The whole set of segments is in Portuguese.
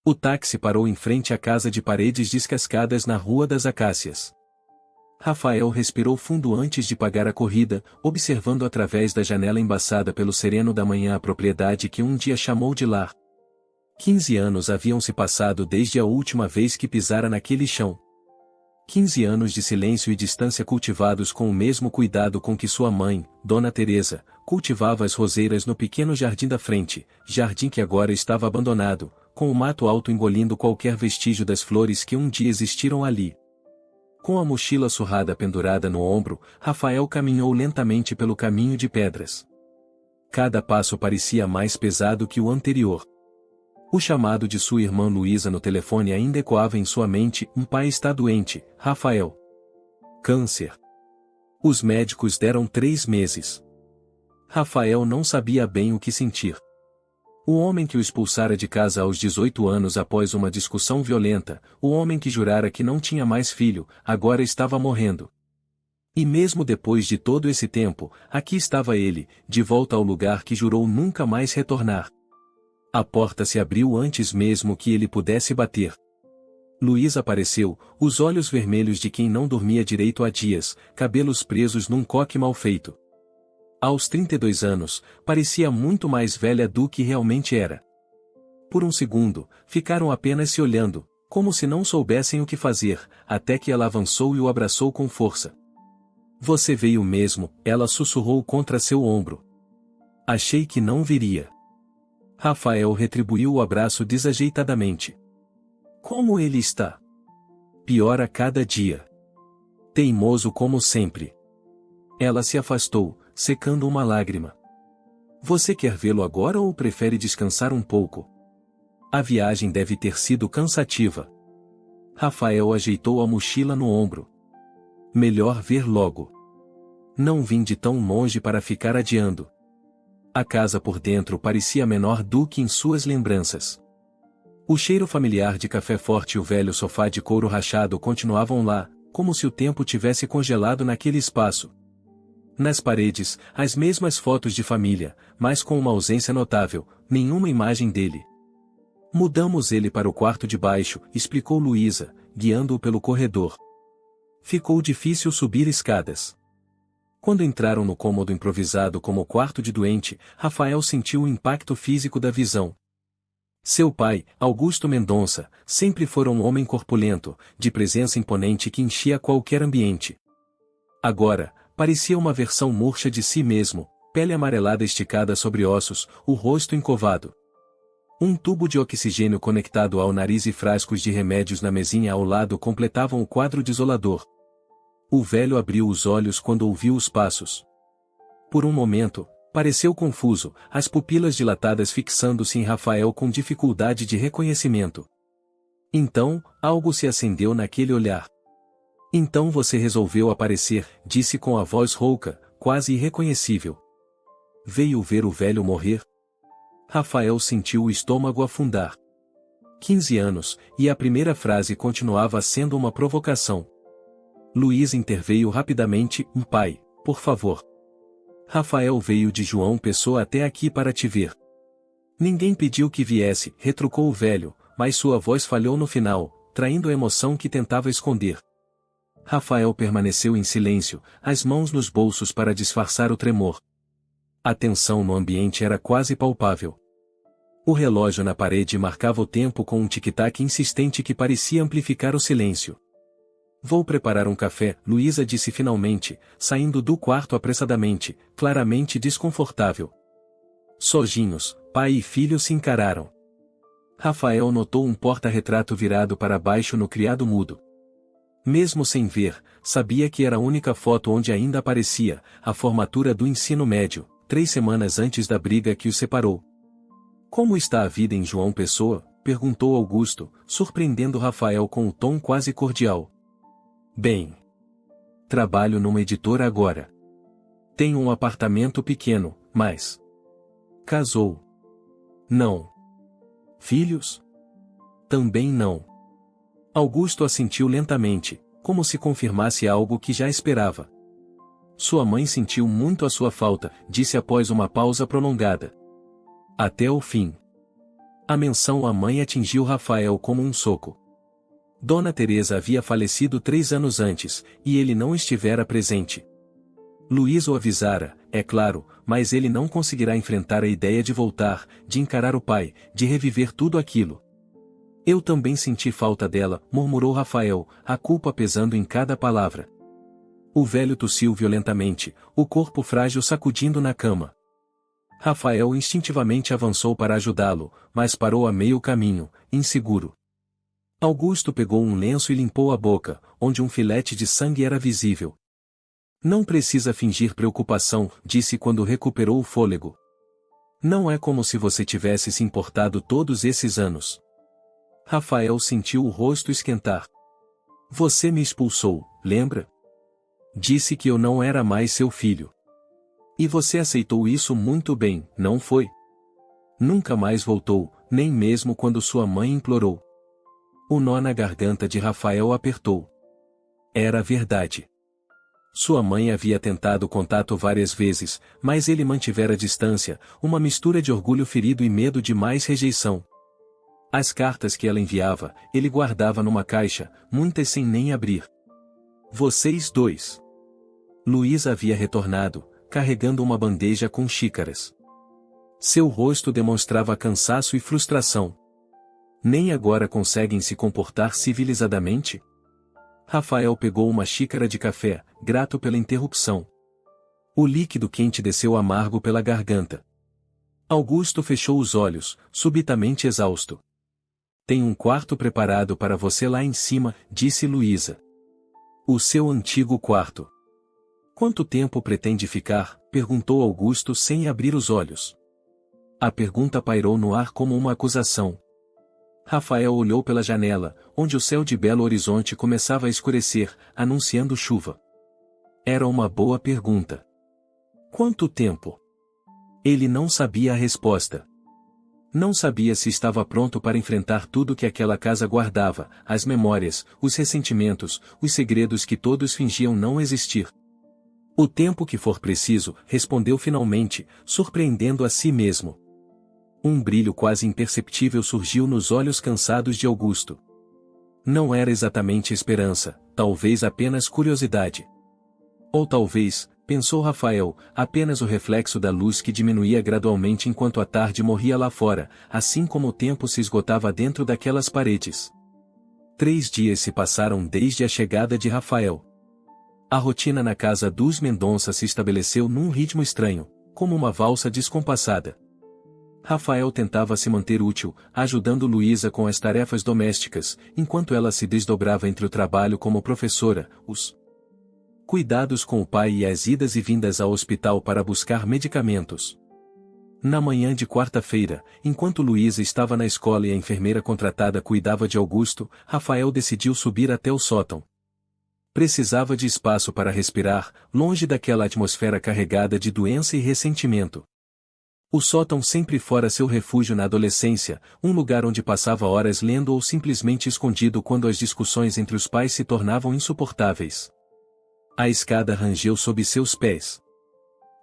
O táxi parou em frente à casa de paredes descascadas na Rua das Acácias. Rafael respirou fundo antes de pagar a corrida, observando através da janela embaçada pelo sereno da manhã a propriedade que um dia chamou de lar. 15 anos haviam se passado desde a última vez que pisara naquele chão. 15 anos de silêncio e distância cultivados com o mesmo cuidado com que sua mãe, Dona Teresa, cultivava as roseiras no pequeno jardim da frente, jardim que agora estava abandonado, com o mato alto engolindo qualquer vestígio das flores que um dia existiram ali. Com a mochila surrada pendurada no ombro, Rafael caminhou lentamente pelo caminho de pedras. Cada passo parecia mais pesado que o anterior. O chamado de sua irmã Luísa no telefone ainda ecoava em sua mente: "Um pai está doente, Rafael. Câncer." Os médicos deram 3 meses. Rafael não sabia bem o que sentir. O homem que o expulsara de casa aos 18 anos após uma discussão violenta, o homem que jurara que não tinha mais filho, agora estava morrendo. E mesmo depois de todo esse tempo, aqui estava ele, de volta ao lugar que jurou nunca mais retornar. A porta se abriu antes mesmo que ele pudesse bater. Luísa apareceu, os olhos vermelhos de quem não dormia direito há dias, cabelos presos num coque mal feito. Aos 32 anos, parecia muito mais velha do que realmente era. Por um segundo, ficaram apenas se olhando, como se não soubessem o que fazer, até que ela avançou e o abraçou com força. "Você veio mesmo", ela sussurrou contra seu ombro. "Achei que não viria." Rafael retribuiu o abraço desajeitadamente. "Como ele está?" "Pior a cada dia. Teimoso como sempre." Ela se afastou, secando uma lágrima. "Você quer vê-lo agora ou prefere descansar um pouco? A viagem deve ter sido cansativa." Rafael ajeitou a mochila no ombro. "Melhor ver logo. Não vim de tão longe para ficar adiando." A casa por dentro parecia menor do que em suas lembranças. O cheiro familiar de café forte e o velho sofá de couro rachado continuavam lá, como se o tempo tivesse congelado naquele espaço. Nas paredes, as mesmas fotos de família, mas com uma ausência notável, nenhuma imagem dele. "Mudamos ele para o quarto de baixo", explicou Luísa, guiando-o pelo corredor. Ficou difícil subir escadas. Quando entraram no cômodo improvisado como quarto de doente, Rafael sentiu o impacto físico da visão. Seu pai, Augusto Mendonça, sempre fora um homem corpulento, de presença imponente que enchia qualquer ambiente. Agora, parecia uma versão murcha de si mesmo, pele amarelada esticada sobre ossos, o rosto encovado. Um tubo de oxigênio conectado ao nariz e frascos de remédios na mesinha ao lado completavam o quadro desolador. O velho abriu os olhos quando ouviu os passos. Por um momento, pareceu confuso, as pupilas dilatadas fixando-se em Rafael com dificuldade de reconhecimento. Então, algo se acendeu naquele olhar. "Então você resolveu aparecer", disse com a voz rouca, quase irreconhecível. "Veio ver o velho morrer?" Rafael sentiu o estômago afundar. 15 anos, e a primeira frase continuava sendo uma provocação. Luísa interveio rapidamente: "Um pai, por favor." "Rafael veio de João Pessoa até aqui para te ver." "Ninguém pediu que viesse", retrucou o velho, mas sua voz falhou no final, traindo a emoção que tentava esconder. Rafael permaneceu em silêncio, as mãos nos bolsos para disfarçar o tremor. A tensão no ambiente era quase palpável. O relógio na parede marcava o tempo com um tic-tac insistente que parecia amplificar o silêncio. "Vou preparar um café", Luísa disse finalmente, saindo do quarto apressadamente, claramente desconfortável. Sozinhos, pai e filho se encararam. Rafael notou um porta-retrato virado para baixo no criado mudo. Mesmo sem ver, sabia que era a única foto onde ainda aparecia a formatura do ensino médio, 3 semanas antes da briga que os separou. "Como está a vida em João Pessoa?", perguntou Augusto, surpreendendo Rafael com um tom quase cordial. "Bem. Trabalho numa editora agora. Tenho um apartamento pequeno, mas..." "Casou?" "Não." "Filhos?" "Também não." Augusto assentiu lentamente, como se confirmasse algo que já esperava. "Sua mãe sentiu muito a sua falta", disse após uma pausa prolongada. "Até o fim." A menção à mãe atingiu Rafael como um soco. Dona Teresa havia falecido 3 anos antes, e ele não estivera presente. Luiz o avisara, é claro, mas ele não conseguirá enfrentar a ideia de voltar, de encarar o pai, de reviver tudo aquilo. Eu também senti falta dela, murmurou Rafael, a culpa pesando em cada palavra. O velho tossiu violentamente, o corpo frágil sacudindo na cama. Rafael instintivamente avançou para ajudá-lo, mas parou a meio caminho, inseguro. Augusto pegou um lenço e limpou a boca, onde um filete de sangue era visível. Não precisa fingir preocupação, disse quando recuperou o fôlego. Não é como se você tivesse se importado todos esses anos. Rafael sentiu o rosto esquentar. Você me expulsou, lembra? Disse que eu não era mais seu filho. E você aceitou isso muito bem, não foi? Nunca mais voltou, nem mesmo quando sua mãe implorou. O nó na garganta de Rafael apertou. Era verdade. Sua mãe havia tentado contato várias vezes, mas ele mantivera distância, uma mistura de orgulho ferido e medo de mais rejeição. As cartas que ela enviava, ele guardava numa caixa, muitas sem nem abrir. Vocês dois. Luiz havia retornado, carregando uma bandeja com xícaras. Seu rosto demonstrava cansaço e frustração. Nem agora conseguem se comportar civilizadamente? Rafael pegou uma xícara de café, grato pela interrupção. O líquido quente desceu amargo pela garganta. Augusto fechou os olhos, subitamente exausto. Tem um quarto preparado para você lá em cima, disse Luísa. O seu antigo quarto. Quanto tempo pretende ficar? Perguntou Augusto sem abrir os olhos. A pergunta pairou no ar como uma acusação. Rafael olhou pela janela, onde o céu de Belo Horizonte começava a escurecer, anunciando chuva. Era uma boa pergunta. Quanto tempo? Ele não sabia a resposta. Não sabia se estava pronto para enfrentar tudo que aquela casa guardava, as memórias, os ressentimentos, os segredos que todos fingiam não existir. O tempo que for preciso, respondeu finalmente, surpreendendo a si mesmo. Um brilho quase imperceptível surgiu nos olhos cansados de Augusto. Não era exatamente esperança, talvez apenas curiosidade. Ou talvez, pensou Rafael, apenas o reflexo da luz que diminuía gradualmente enquanto a tarde morria lá fora, assim como o tempo se esgotava dentro daquelas paredes. 3 dias se passaram desde a chegada de Rafael. A rotina na casa dos Mendonça se estabeleceu num ritmo estranho, como uma valsa descompassada. Rafael tentava se manter útil, ajudando Luísa com as tarefas domésticas, enquanto ela se desdobrava entre o trabalho como professora, os cuidados com o pai e as idas e vindas ao hospital para buscar medicamentos. Na manhã de quarta-feira, enquanto Luísa estava na escola e a enfermeira contratada cuidava de Augusto, Rafael decidiu subir até o sótão. Precisava de espaço para respirar, longe daquela atmosfera carregada de doença e ressentimento. O sótão sempre fora seu refúgio na adolescência, um lugar onde passava horas lendo ou simplesmente escondido quando as discussões entre os pais se tornavam insuportáveis. A escada rangeu sob seus pés.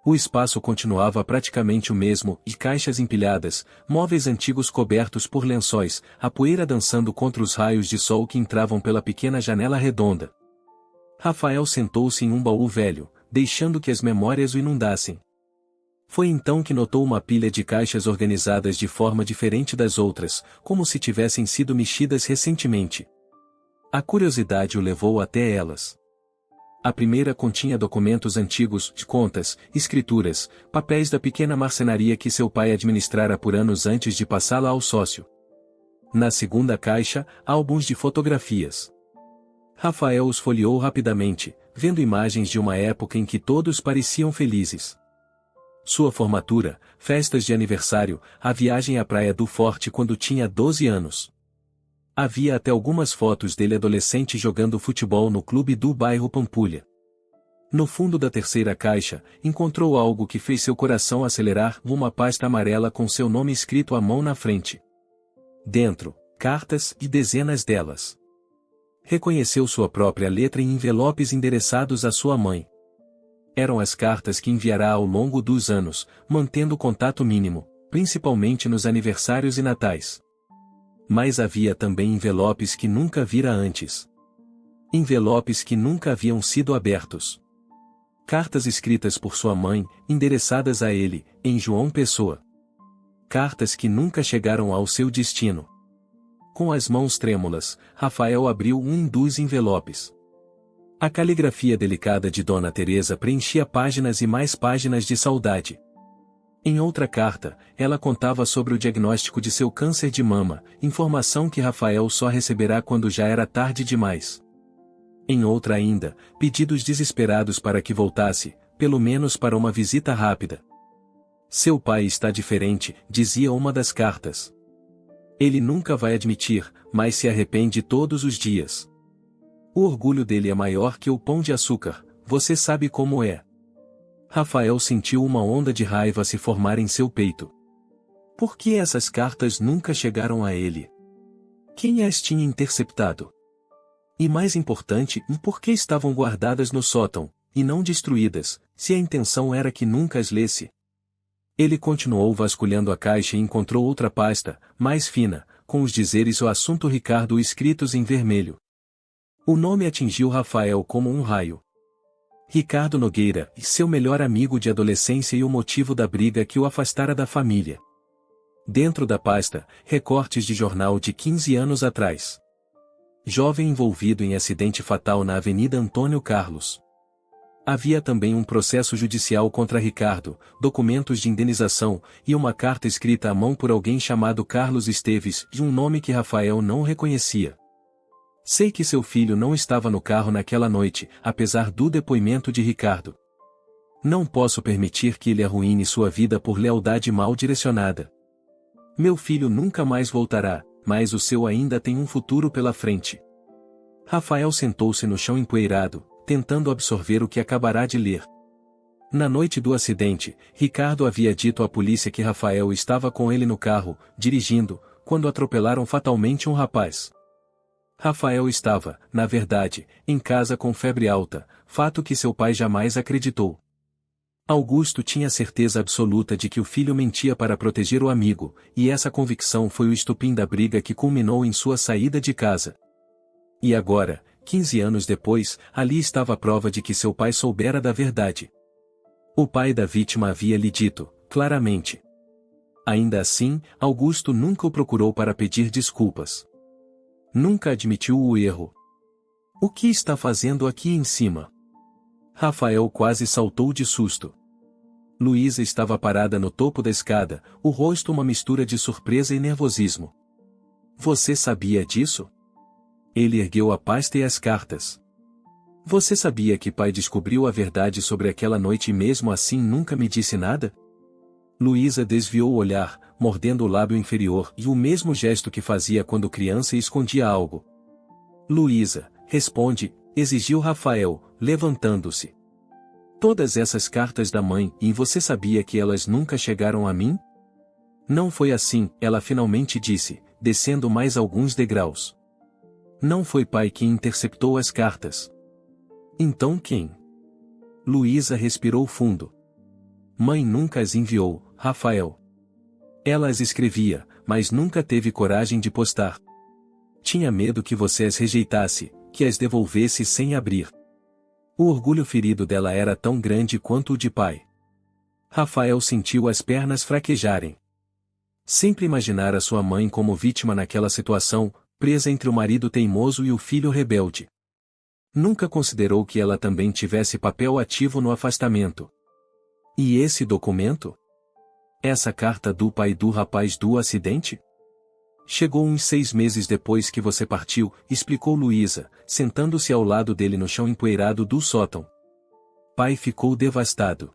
O espaço continuava praticamente o mesmo, e caixas empilhadas, móveis antigos cobertos por lençóis, a poeira dançando contra os raios de sol que entravam pela pequena janela redonda. Rafael sentou-se em um baú velho, deixando que as memórias o inundassem. Foi então que notou uma pilha de caixas organizadas de forma diferente das outras, como se tivessem sido mexidas recentemente. A curiosidade o levou até elas. A primeira continha documentos antigos, de contas, escrituras, papéis da pequena marcenaria que seu pai administrara por anos antes de passá-la ao sócio. Na segunda caixa, álbuns de fotografias. Rafael os folheou rapidamente, vendo imagens de uma época em que todos pareciam felizes. Sua formatura, festas de aniversário, a viagem à Praia do Forte quando tinha 12 anos. Havia até algumas fotos dele adolescente jogando futebol no clube do bairro Pampulha. No fundo da terceira caixa, encontrou algo que fez seu coração acelerar, uma pasta amarela com seu nome escrito à mão na frente. Dentro, cartas e dezenas delas. Reconheceu sua própria letra em envelopes endereçados à sua mãe. Eram as cartas que enviará ao longo dos anos, mantendo contato mínimo, principalmente nos aniversários e natais. Mas havia também envelopes que nunca vira antes. Envelopes que nunca haviam sido abertos. Cartas escritas por sua mãe, endereçadas a ele, em João Pessoa. Cartas que nunca chegaram ao seu destino. Com as mãos trêmulas, Rafael abriu um dos envelopes. A caligrafia delicada de Dona Teresa preenchia páginas e mais páginas de saudade. Em outra carta, ela contava sobre o diagnóstico de seu câncer de mama, informação que Rafael só receberá quando já era tarde demais. Em outra ainda, pedidos desesperados para que voltasse, pelo menos para uma visita rápida. Seu pai está diferente, dizia uma das cartas. Ele nunca vai admitir, mas se arrepende todos os dias. O orgulho dele é maior que o pão de açúcar, você sabe como é. Rafael sentiu uma onda de raiva se formar em seu peito. Por que essas cartas nunca chegaram a ele? Quem as tinha interceptado? E mais importante, por que estavam guardadas no sótão, e não destruídas, se a intenção era que nunca as lesse? Ele continuou vasculhando a caixa e encontrou outra pasta, mais fina, com os dizeres o assunto Ricardo escritos em vermelho. O nome atingiu Rafael como um raio. Ricardo Nogueira, seu melhor amigo de adolescência e o motivo da briga que o afastara da família. Dentro da pasta, recortes de jornal de 15 anos atrás. Jovem envolvido em acidente fatal na Avenida Antônio Carlos. Havia também um processo judicial contra Ricardo, documentos de indenização, e uma carta escrita à mão por alguém chamado Carlos Esteves, de um nome que Rafael não reconhecia. Sei que seu filho não estava no carro naquela noite, apesar do depoimento de Ricardo. Não posso permitir que ele arruine sua vida por lealdade mal direcionada. Meu filho nunca mais voltará, mas o seu ainda tem um futuro pela frente. Rafael sentou-se no chão empoeirado, tentando absorver o que acabará de ler. Na noite do acidente, Ricardo havia dito à polícia que Rafael estava com ele no carro, dirigindo, quando atropelaram fatalmente um rapaz. Rafael estava, na verdade, em casa com febre alta, fato que seu pai jamais acreditou. Augusto tinha certeza absoluta de que o filho mentia para proteger o amigo, e essa convicção foi o estopim da briga que culminou em sua saída de casa. E agora, 15 anos depois, ali estava a prova de que seu pai soubera da verdade. O pai da vítima havia lhe dito, claramente. Ainda assim, Augusto nunca o procurou para pedir desculpas. Nunca admitiu o erro. O que está fazendo aqui em cima? Rafael quase saltou de susto. Luísa estava parada no topo da escada, o rosto uma mistura de surpresa e nervosismo. Você sabia disso? Ele ergueu a pasta e as cartas. Você sabia que pai descobriu a verdade sobre aquela noite e mesmo assim nunca me disse nada? Luísa desviou o olhar, mordendo o lábio inferior e o mesmo gesto que fazia quando criança e escondia algo. Luísa, responde, exigiu Rafael, levantando-se. Todas essas cartas da mãe, e você sabia que elas nunca chegaram a mim? Não foi assim, ela finalmente disse, descendo mais alguns degraus. Não foi pai quem interceptou as cartas. Então quem? Luísa respirou fundo. Mãe nunca as enviou, Rafael. Ela as escrevia, mas nunca teve coragem de postar. Tinha medo que você as rejeitasse, que as devolvesse sem abrir. O orgulho ferido dela era tão grande quanto o de pai. Rafael sentiu as pernas fraquejarem. Sempre imaginara sua mãe como vítima naquela situação, presa entre o marido teimoso e o filho rebelde. Nunca considerou que ela também tivesse papel ativo no afastamento. E esse documento? Essa carta do pai do rapaz do acidente? Chegou uns 6 meses depois que você partiu, explicou Luísa, sentando-se ao lado dele no chão empoeirado do sótão. Pai ficou devastado.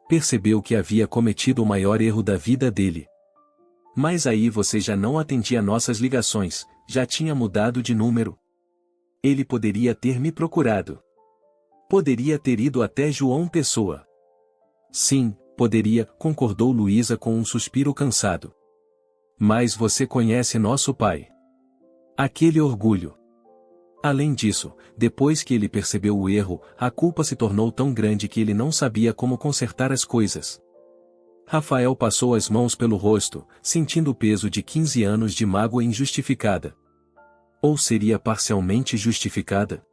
Percebeu que havia cometido o maior erro da vida dele. Mas aí você já não atendia nossas ligações, já tinha mudado de número. Ele poderia ter me procurado. Poderia ter ido até João Pessoa. Sim, poderia, concordou Luísa com um suspiro cansado. Mas você conhece nosso pai. Aquele orgulho. Além disso, depois que ele percebeu o erro, a culpa se tornou tão grande que ele não sabia como consertar as coisas. Rafael passou as mãos pelo rosto, sentindo o peso de 15 anos de mágoa injustificada. Ou seria parcialmente justificada?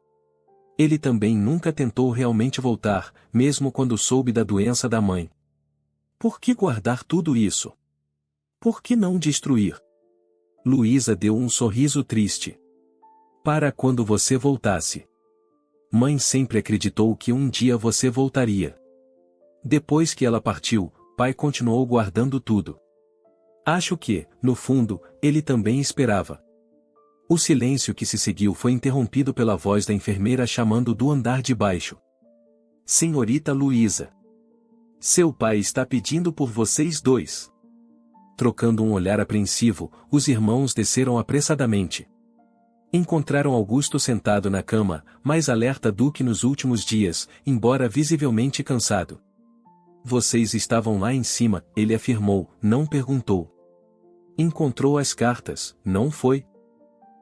Ele também nunca tentou realmente voltar, mesmo quando soube da doença da mãe. Por que guardar tudo isso? Por que não destruir? Luísa deu um sorriso triste. Para quando você voltasse. Mãe sempre acreditou que um dia você voltaria. Depois que ela partiu, pai continuou guardando tudo. Acho que, no fundo, ele também esperava. O silêncio que se seguiu foi interrompido pela voz da enfermeira chamando do andar de baixo. Senhorita Luísa. Seu pai está pedindo por vocês dois. Trocando um olhar apreensivo, os irmãos desceram apressadamente. Encontraram Augusto sentado na cama, mais alerta do que nos últimos dias, embora visivelmente cansado. Vocês estavam lá em cima, ele afirmou, não perguntou. Encontrou as cartas, não foi?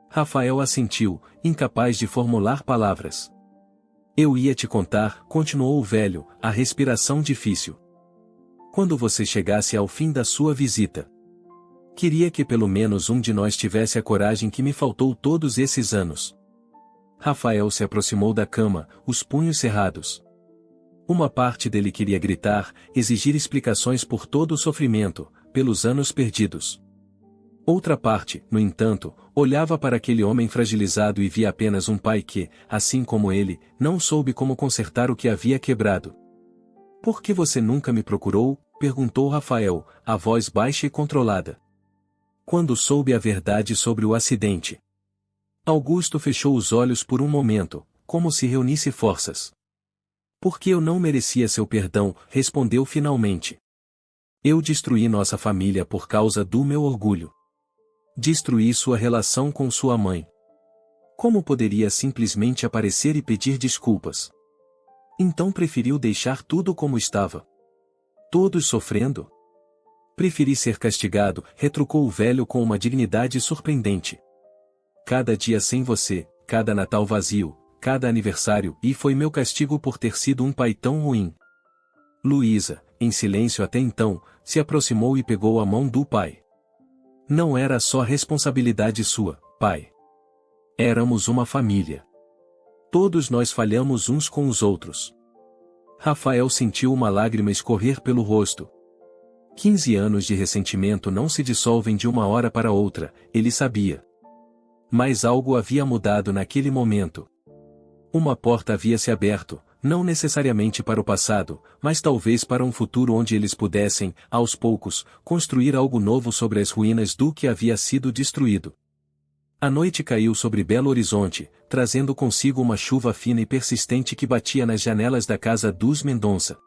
Rafael assentiu, incapaz de formular palavras. Eu ia te contar, continuou o velho, a respiração difícil. Quando você chegasse ao fim da sua visita. Queria que pelo menos um de nós tivesse a coragem que me faltou todos esses anos. Rafael se aproximou da cama, os punhos cerrados. Uma parte dele queria gritar, exigir explicações por todo o sofrimento, pelos anos perdidos. Outra parte, no entanto, olhava para aquele homem fragilizado e via apenas um pai que, assim como ele, não soube como consertar o que havia quebrado. Por que você nunca me procurou? Perguntou Rafael, a voz baixa e controlada. Quando soube a verdade sobre o acidente. Augusto fechou os olhos por um momento, como se reunisse forças. Porque eu não merecia seu perdão, respondeu finalmente. Eu destruí nossa família por causa do meu orgulho. Destruí sua relação com sua mãe. Como poderia simplesmente aparecer e pedir desculpas? Então preferiu deixar tudo como estava. Todos sofrendo? Preferi ser castigado, retrucou o velho com uma dignidade surpreendente. Cada dia sem você, cada Natal vazio, cada aniversário, e foi meu castigo por ter sido um pai tão ruim. Luísa, em silêncio até então, se aproximou e pegou a mão do pai. Não era só responsabilidade sua, pai. Éramos uma família. Todos nós falhamos uns com os outros. Rafael sentiu uma lágrima escorrer pelo rosto. 15 anos de ressentimento não se dissolvem de uma hora para outra, ele sabia. Mas algo havia mudado naquele momento. Uma porta havia se aberto, não necessariamente para o passado, mas talvez para um futuro onde eles pudessem, aos poucos, construir algo novo sobre as ruínas do que havia sido destruído. A noite caiu sobre Belo Horizonte, trazendo consigo uma chuva fina e persistente que batia nas janelas da casa dos Mendonça.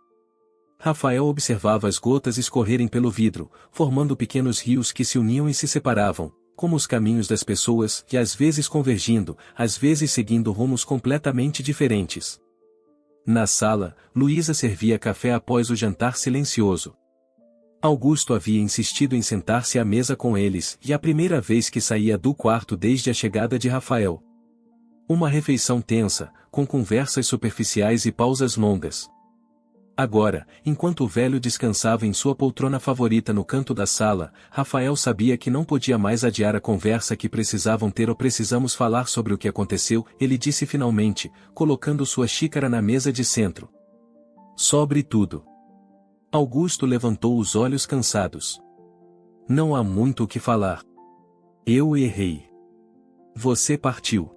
Rafael observava as gotas escorrerem pelo vidro, formando pequenos rios que se uniam e se separavam, como os caminhos das pessoas, que às vezes convergindo, às vezes seguindo rumos completamente diferentes. Na sala, Luísa servia café após o jantar silencioso. Augusto havia insistido em sentar-se à mesa com eles, e a primeira vez que saía do quarto desde a chegada de Rafael. Uma refeição tensa, com conversas superficiais e pausas longas. Agora, enquanto o velho descansava em sua poltrona favorita no canto da sala, Rafael sabia que não podia mais adiar a conversa que precisavam ter ou precisamos falar sobre o que aconteceu, ele disse finalmente, colocando sua xícara na mesa de centro. Sobre tudo. Augusto levantou os olhos cansados. Não há muito o que falar. Eu errei. Você partiu.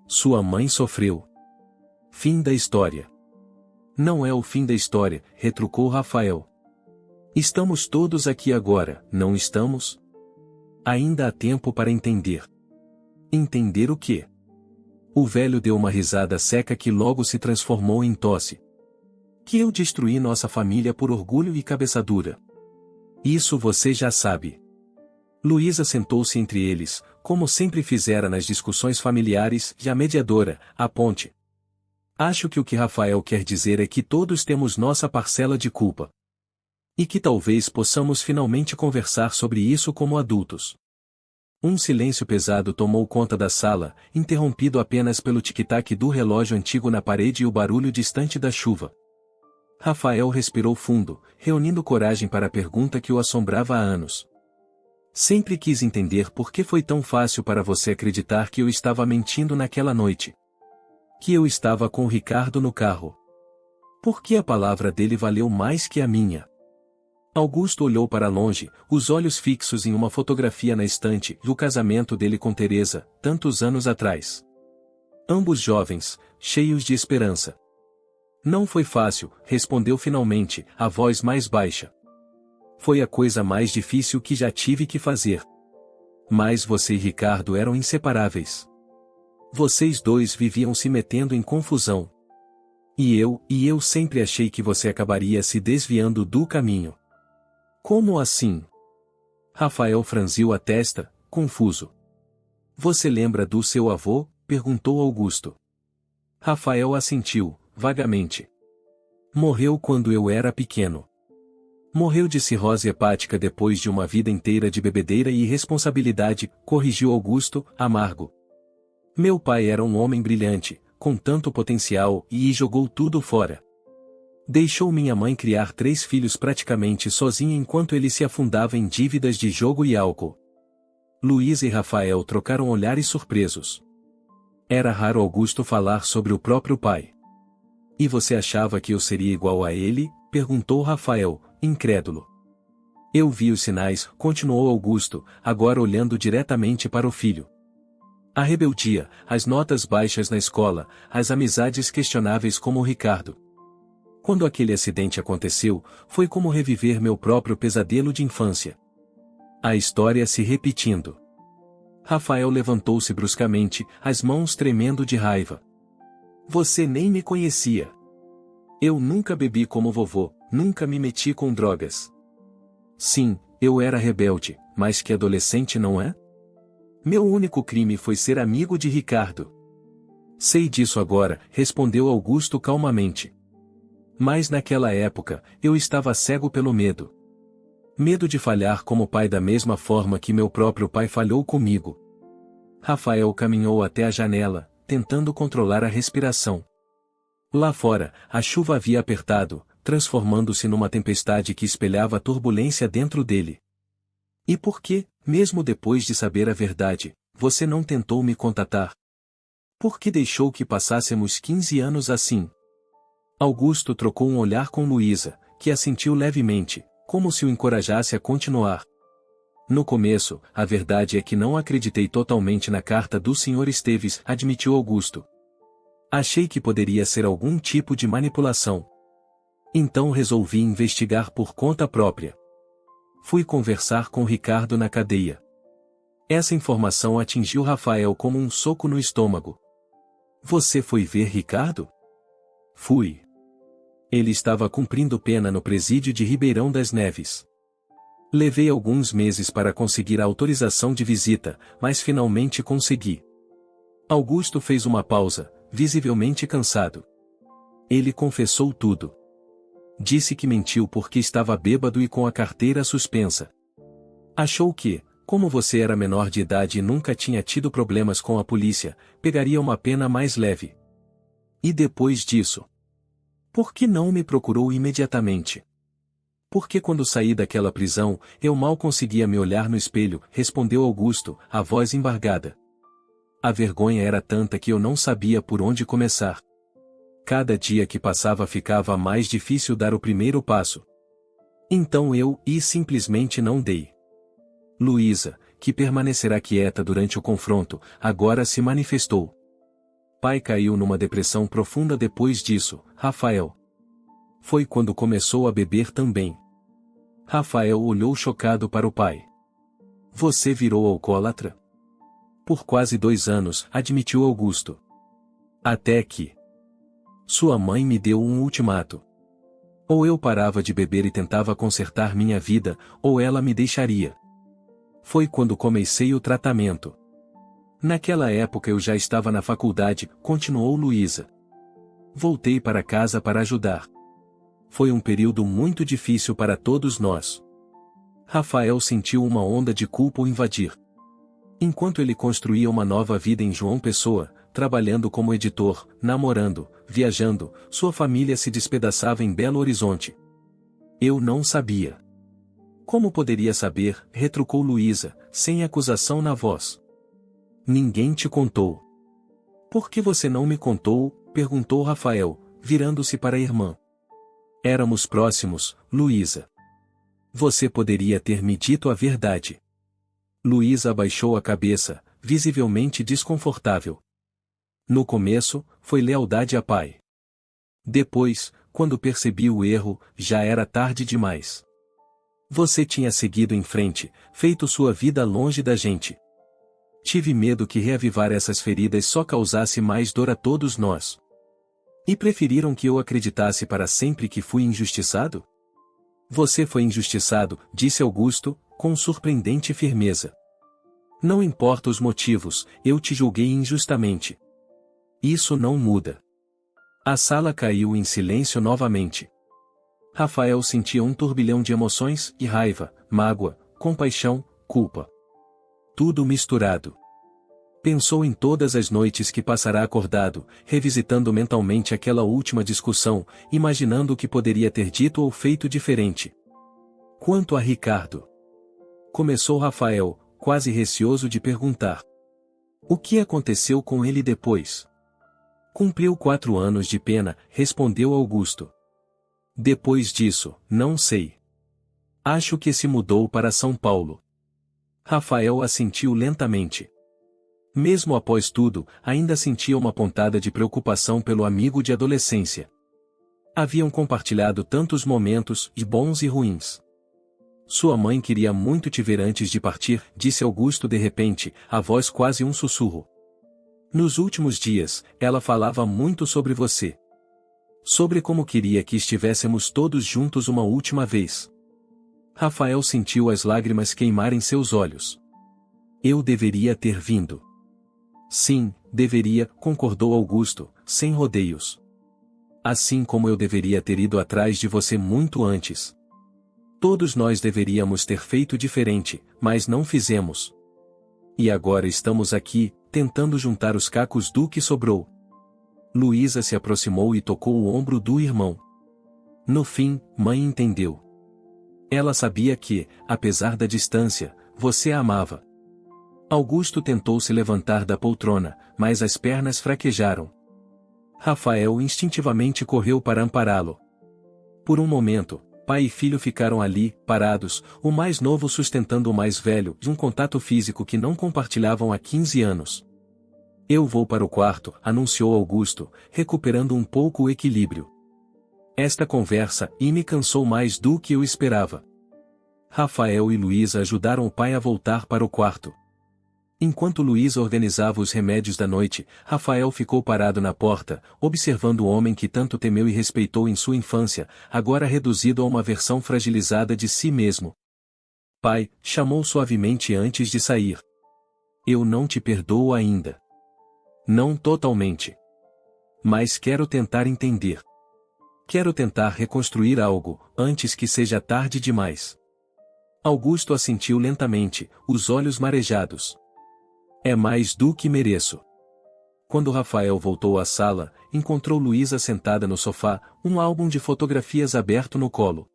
Sua mãe sofreu. Fim da história. Não é o fim da história, retrucou Rafael. Estamos todos aqui agora, não estamos? Ainda há tempo para entender. Entender o quê? O velho deu uma risada seca que logo se transformou em tosse. Que eu destruí nossa família por orgulho e cabeçadura. Isso você já sabe. Luísa sentou-se entre eles, como sempre fizera nas discussões familiares, e a mediadora, a ponte. Acho que o que Rafael quer dizer é que todos temos nossa parcela de culpa. E que talvez possamos finalmente conversar sobre isso como adultos. Um silêncio pesado tomou conta da sala, interrompido apenas pelo tic-tac do relógio antigo na parede e o barulho distante da chuva. Rafael respirou fundo, reunindo coragem para a pergunta que o assombrava há anos. Sempre quis entender por que foi tão fácil para você acreditar que eu estava mentindo naquela noite. Que eu estava com o Ricardo no carro. Por que a palavra dele valeu mais que a minha? Augusto olhou para longe, os olhos fixos em uma fotografia na estante do casamento dele com Teresa, tantos anos atrás. Ambos jovens, cheios de esperança. Não foi fácil, respondeu finalmente, a voz mais baixa. Foi a coisa mais difícil que já tive que fazer. Mas você e Ricardo eram inseparáveis. Vocês dois viviam se metendo em confusão. E eu sempre achei que você acabaria se desviando do caminho. Como assim? Rafael franziu a testa, confuso. Você lembra do seu avô? Perguntou Augusto. Rafael assentiu, vagamente. Morreu quando eu era pequeno. Morreu de cirrose hepática depois de uma vida inteira de bebedeira e irresponsabilidade, corrigiu Augusto, amargo. Meu pai era um homem brilhante, com tanto potencial, e jogou tudo fora. Deixou minha mãe criar 3 filhos praticamente sozinha enquanto ele se afundava em dívidas de jogo e álcool. Luísa e Rafael trocaram olhares surpresos. Era raro Augusto falar sobre o próprio pai. E você achava que eu seria igual a ele? Perguntou Rafael, incrédulo. Eu vi os sinais, continuou Augusto, agora olhando diretamente para o filho. A rebeldia, as notas baixas na escola, as amizades questionáveis como o Ricardo. Quando aquele acidente aconteceu, foi como reviver meu próprio pesadelo de infância. A história se repetindo. Rafael levantou-se bruscamente, as mãos tremendo de raiva. Você nem me conhecia. Eu nunca bebi como vovô, nunca me meti com drogas. Sim, eu era rebelde, mas que adolescente não é? Meu único crime foi ser amigo de Ricardo. Sei disso agora, respondeu Augusto calmamente. Mas naquela época, eu estava cego pelo medo. Medo de falhar como pai da mesma forma que meu próprio pai falhou comigo. Rafael caminhou até a janela, tentando controlar a respiração. Lá fora, a chuva havia apertado, transformando-se numa tempestade que espelhava a turbulência dentro dele. E por que, mesmo depois de saber a verdade, você não tentou me contatar? Por que deixou que passássemos 15 anos assim? Augusto trocou um olhar com Luísa, que assentiu levemente, como se o encorajasse a continuar. No começo, a verdade é que não acreditei totalmente na carta do Sr. Esteves, admitiu Augusto. Achei que poderia ser algum tipo de manipulação. Então resolvi investigar por conta própria. Fui conversar com Ricardo na cadeia. Essa informação atingiu Rafael como um soco no estômago. Você foi ver Ricardo? Fui. Ele estava cumprindo pena no presídio de Ribeirão das Neves. Levei alguns meses para conseguir a autorização de visita, mas finalmente consegui. Augusto fez uma pausa, visivelmente cansado. Ele confessou tudo. Disse que mentiu porque estava bêbado e com a carteira suspensa. Achou que, como você era menor de idade e nunca tinha tido problemas com a polícia, pegaria uma pena mais leve. E depois disso? Por que não me procurou imediatamente? Porque quando saí daquela prisão, eu mal conseguia me olhar no espelho, respondeu Augusto, a voz embargada. A vergonha era tanta que eu não sabia por onde começar. Cada dia que passava ficava mais difícil dar o primeiro passo. Então eu simplesmente não dei. Luísa, que permanecerá quieta durante o confronto, agora se manifestou. Pai caiu numa depressão profunda depois disso, Rafael. Foi quando começou a beber também. Rafael olhou chocado para o pai. Você virou alcoólatra? Por quase 2 anos, admitiu Augusto. Até que sua mãe me deu um ultimato. Ou eu parava de beber e tentava consertar minha vida, ou ela me deixaria. Foi quando comecei o tratamento. Naquela época eu já estava na faculdade, continuou Luísa. Voltei para casa para ajudar. Foi um período muito difícil para todos nós. Rafael sentiu uma onda de culpa o invadir. Enquanto ele construía uma nova vida em João Pessoa, trabalhando como editor, namorando, viajando, sua família se despedaçava em Belo Horizonte. Eu não sabia. Como poderia saber? Retrucou Luísa, sem acusação na voz. Ninguém te contou. Por que você não me contou? Perguntou Rafael, virando-se para a irmã. Éramos próximos, Luísa. Você poderia ter me dito a verdade. Luísa abaixou a cabeça, visivelmente desconfortável. No começo, foi lealdade a pai. Depois, quando percebi o erro, já era tarde demais. Você tinha seguido em frente, feito sua vida longe da gente. Tive medo que reavivar essas feridas só causasse mais dor a todos nós. E preferiram que eu acreditasse para sempre que fui injustiçado? Você foi injustiçado, disse Augusto, com surpreendente firmeza. Não importa os motivos, eu te julguei injustamente. Isso não muda. A sala caiu em silêncio novamente. Rafael sentia um turbilhão de emoções e raiva, mágoa, compaixão, culpa. Tudo misturado. Pensou em todas as noites que passará acordado, revisitando mentalmente aquela última discussão, imaginando o que poderia ter dito ou feito diferente. Quanto a Ricardo? Começou Rafael, quase receoso de perguntar. O que aconteceu com ele depois? Cumpriu 4 anos de pena, respondeu Augusto. Depois disso, não sei. Acho que se mudou para São Paulo. Rafael assentiu lentamente. Mesmo após tudo, ainda sentia uma pontada de preocupação pelo amigo de adolescência. Haviam compartilhado tantos momentos, e bons e ruins. Sua mãe queria muito te ver antes de partir, disse Augusto de repente, a voz quase um sussurro. Nos últimos dias, ela falava muito sobre você. Sobre como queria que estivéssemos todos juntos uma última vez. Rafael sentiu as lágrimas queimarem seus olhos. Eu deveria ter vindo. Sim, deveria, concordou Augusto, sem rodeios. Assim como eu deveria ter ido atrás de você muito antes. Todos nós deveríamos ter feito diferente, mas não fizemos. E agora estamos aqui, tentando juntar os cacos do que sobrou. Luísa se aproximou e tocou o ombro do irmão. No fim, mãe entendeu. Ela sabia que, apesar da distância, você a amava. Augusto tentou se levantar da poltrona, mas as pernas fraquejaram. Rafael instintivamente correu para ampará-lo. Por um momento, pai e filho ficaram ali, parados, o mais novo sustentando o mais velho, de um contato físico que não compartilhavam há 15 anos. Eu vou para o quarto, anunciou Augusto, recuperando um pouco o equilíbrio. Esta conversa me cansou mais do que eu esperava. Rafael e Luísa ajudaram o pai a voltar para o quarto. Enquanto Luísa organizava os remédios da noite, Rafael ficou parado na porta, observando o homem que tanto temeu e respeitou em sua infância, agora reduzido a uma versão fragilizada de si mesmo. Pai, chamou suavemente antes de sair. Eu não te perdoo ainda. Não totalmente. Mas quero tentar entender. Quero tentar reconstruir algo, antes que seja tarde demais. Augusto assentiu lentamente, os olhos marejados. É mais do que mereço. Quando Rafael voltou à sala, encontrou Luísa sentada no sofá, um álbum de fotografias aberto no colo.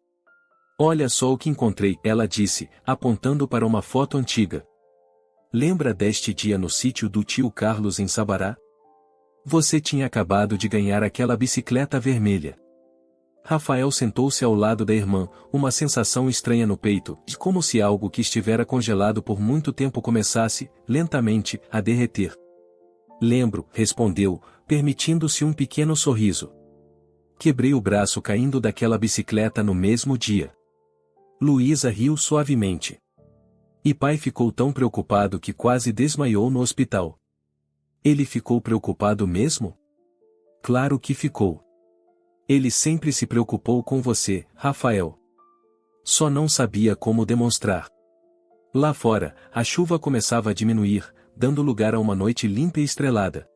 Olha só o que encontrei, ela disse, apontando para uma foto antiga. Lembra deste dia no sítio do tio Carlos em Sabará? Você tinha acabado de ganhar aquela bicicleta vermelha. Rafael sentou-se ao lado da irmã, uma sensação estranha no peito, como se algo que estivera congelado por muito tempo começasse, lentamente, a derreter. Lembro, respondeu, permitindo-se um pequeno sorriso. Quebrei o braço caindo daquela bicicleta no mesmo dia. Luísa riu suavemente. E pai ficou tão preocupado que quase desmaiou no hospital. Ele ficou preocupado mesmo? Claro que ficou. Ele sempre se preocupou com você, Rafael. Só não sabia como demonstrar. Lá fora, a chuva começava a diminuir, dando lugar a uma noite limpa e estrelada.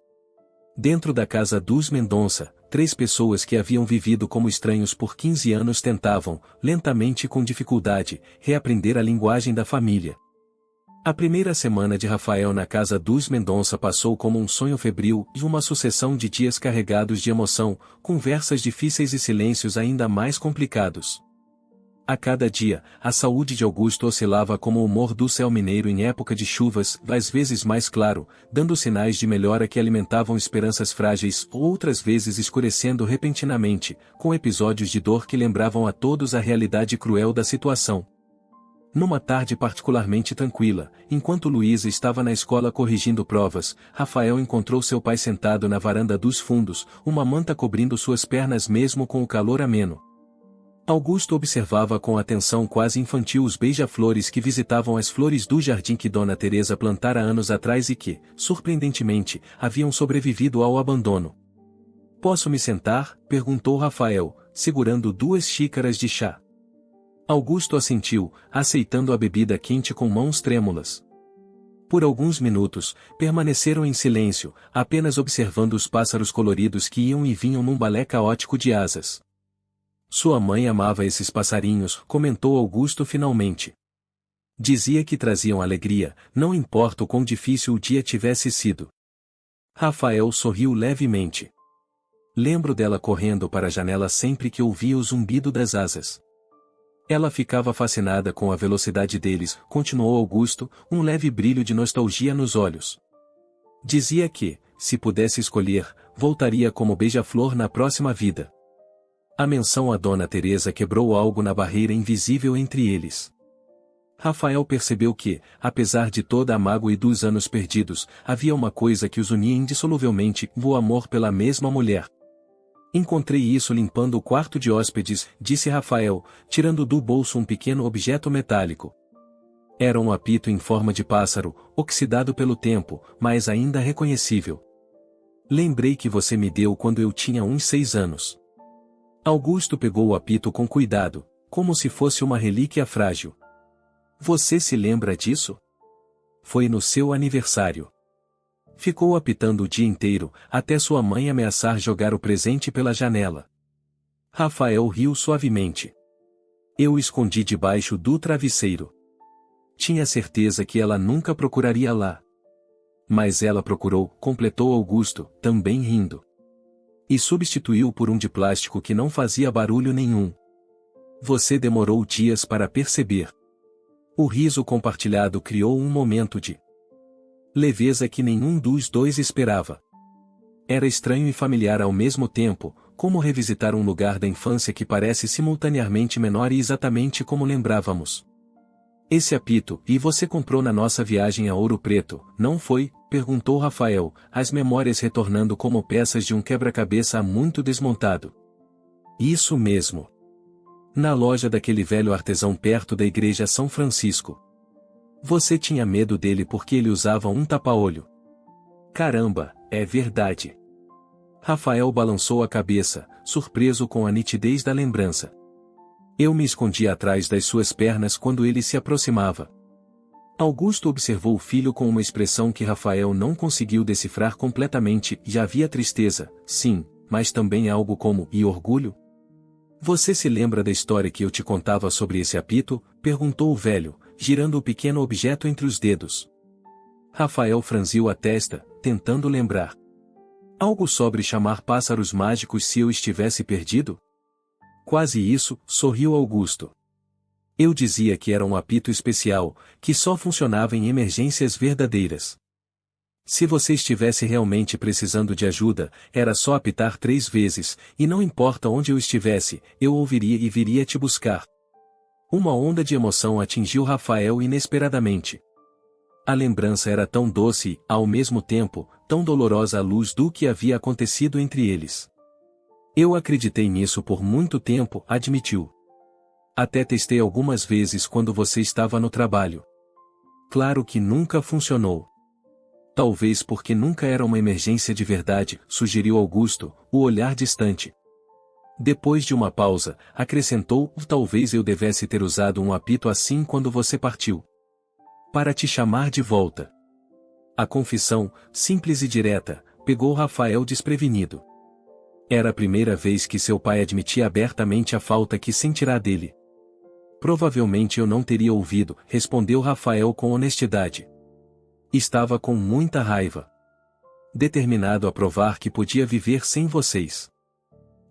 Dentro da casa dos Mendonça, 3 pessoas que haviam vivido como estranhos por 15 anos tentavam, lentamente e com dificuldade, reaprender a linguagem da família. A primeira semana de Rafael na casa dos Mendonça passou como um sonho febril e uma sucessão de dias carregados de emoção, conversas difíceis e silêncios ainda mais complicados. A cada dia, a saúde de Augusto oscilava como o humor do céu mineiro em época de chuvas, às vezes mais claro, dando sinais de melhora que alimentavam esperanças frágeis, ou outras vezes escurecendo repentinamente, com episódios de dor que lembravam a todos a realidade cruel da situação. Numa tarde particularmente tranquila, enquanto Luísa estava na escola corrigindo provas, Rafael encontrou seu pai sentado na varanda dos fundos, uma manta cobrindo suas pernas mesmo com o calor ameno. Augusto observava com atenção quase infantil os beija-flores que visitavam as flores do jardim que Dona Teresa plantara anos atrás e que, surpreendentemente, haviam sobrevivido ao abandono. "Posso me sentar?", perguntou Rafael, segurando 2 xícaras de chá. Augusto assentiu, aceitando a bebida quente com mãos trêmulas. Por alguns minutos, permaneceram em silêncio, apenas observando os pássaros coloridos que iam e vinham num balé caótico de asas. "Sua mãe amava esses passarinhos", comentou Augusto finalmente. "Dizia que traziam alegria, não importa o quão difícil o dia tivesse sido." Rafael sorriu levemente. "Lembro dela correndo para a janela sempre que ouvia o zumbido das asas. Ela ficava fascinada com a velocidade deles", continuou Augusto, um leve brilho de nostalgia nos olhos. "Dizia que, se pudesse escolher, voltaria como beija-flor na próxima vida." A menção a Dona Teresa quebrou algo na barreira invisível entre eles. Rafael percebeu que, apesar de toda a mágoa e dos anos perdidos, havia uma coisa que os unia indissoluvelmente: o amor pela mesma mulher. "Encontrei isso limpando o quarto de hóspedes", disse Rafael, tirando do bolso um pequeno objeto metálico. Era um apito em forma de pássaro, oxidado pelo tempo, mas ainda reconhecível. "Lembrei que você me deu quando eu tinha uns 6 anos." Augusto pegou o apito com cuidado, como se fosse uma relíquia frágil. "Você se lembra disso? Foi no seu aniversário." Ficou apitando o dia inteiro, até sua mãe ameaçar jogar o presente pela janela. Rafael riu suavemente. "Eu o escondi debaixo do travesseiro. Tinha certeza que ela nunca procuraria lá." "Mas ela procurou", completou Augusto, também rindo. "E substituiu por um de plástico que não fazia barulho nenhum. Você demorou dias para perceber." O riso compartilhado criou um momento de leveza que nenhum dos dois esperava. Era estranho e familiar ao mesmo tempo, como revisitar um lugar da infância que parece simultaneamente menor e exatamente como lembrávamos. "Esse apito, e você comprou na nossa viagem a Ouro Preto, não foi?", perguntou Rafael, as memórias retornando como peças de um quebra-cabeça há muito desmontado. "Isso mesmo. Na loja daquele velho artesão perto da igreja São Francisco. Você tinha medo dele porque ele usava um tapa-olho." "Caramba, é verdade." Rafael balançou a cabeça, surpreso com a nitidez da lembrança. "Eu me escondia atrás das suas pernas quando ele se aproximava." Augusto observou o filho com uma expressão que Rafael não conseguiu decifrar completamente, e havia tristeza, sim, mas também algo como "e orgulho?" "Você se lembra da história que eu te contava sobre esse apito?", perguntou o velho, girando o pequeno objeto entre os dedos. Rafael franziu a testa, tentando lembrar. "Algo sobre chamar pássaros mágicos se eu estivesse perdido?" "Quase isso", sorriu Augusto. "Eu dizia que era um apito especial, que só funcionava em emergências verdadeiras. Se você estivesse realmente precisando de ajuda, era só apitar 3 vezes, e não importa onde eu estivesse, eu ouviria e viria te buscar." Uma onda de emoção atingiu Rafael inesperadamente. A lembrança era tão doce e, ao mesmo tempo, tão dolorosa à luz do que havia acontecido entre eles. "Eu acreditei nisso por muito tempo", admitiu. "Até testei algumas vezes quando você estava no trabalho. Claro que nunca funcionou." "Talvez porque nunca era uma emergência de verdade", sugeriu Augusto, o olhar distante. Depois de uma pausa, acrescentou: "Talvez eu devesse ter usado um apito assim quando você partiu. Para te chamar de volta." A confissão, simples e direta, pegou Rafael desprevenido. Era a primeira vez que seu pai admitia abertamente a falta que sentirá dele. Provavelmente eu não teria ouvido, respondeu Rafael com honestidade. Estava com muita raiva. Determinado a provar que podia viver sem vocês.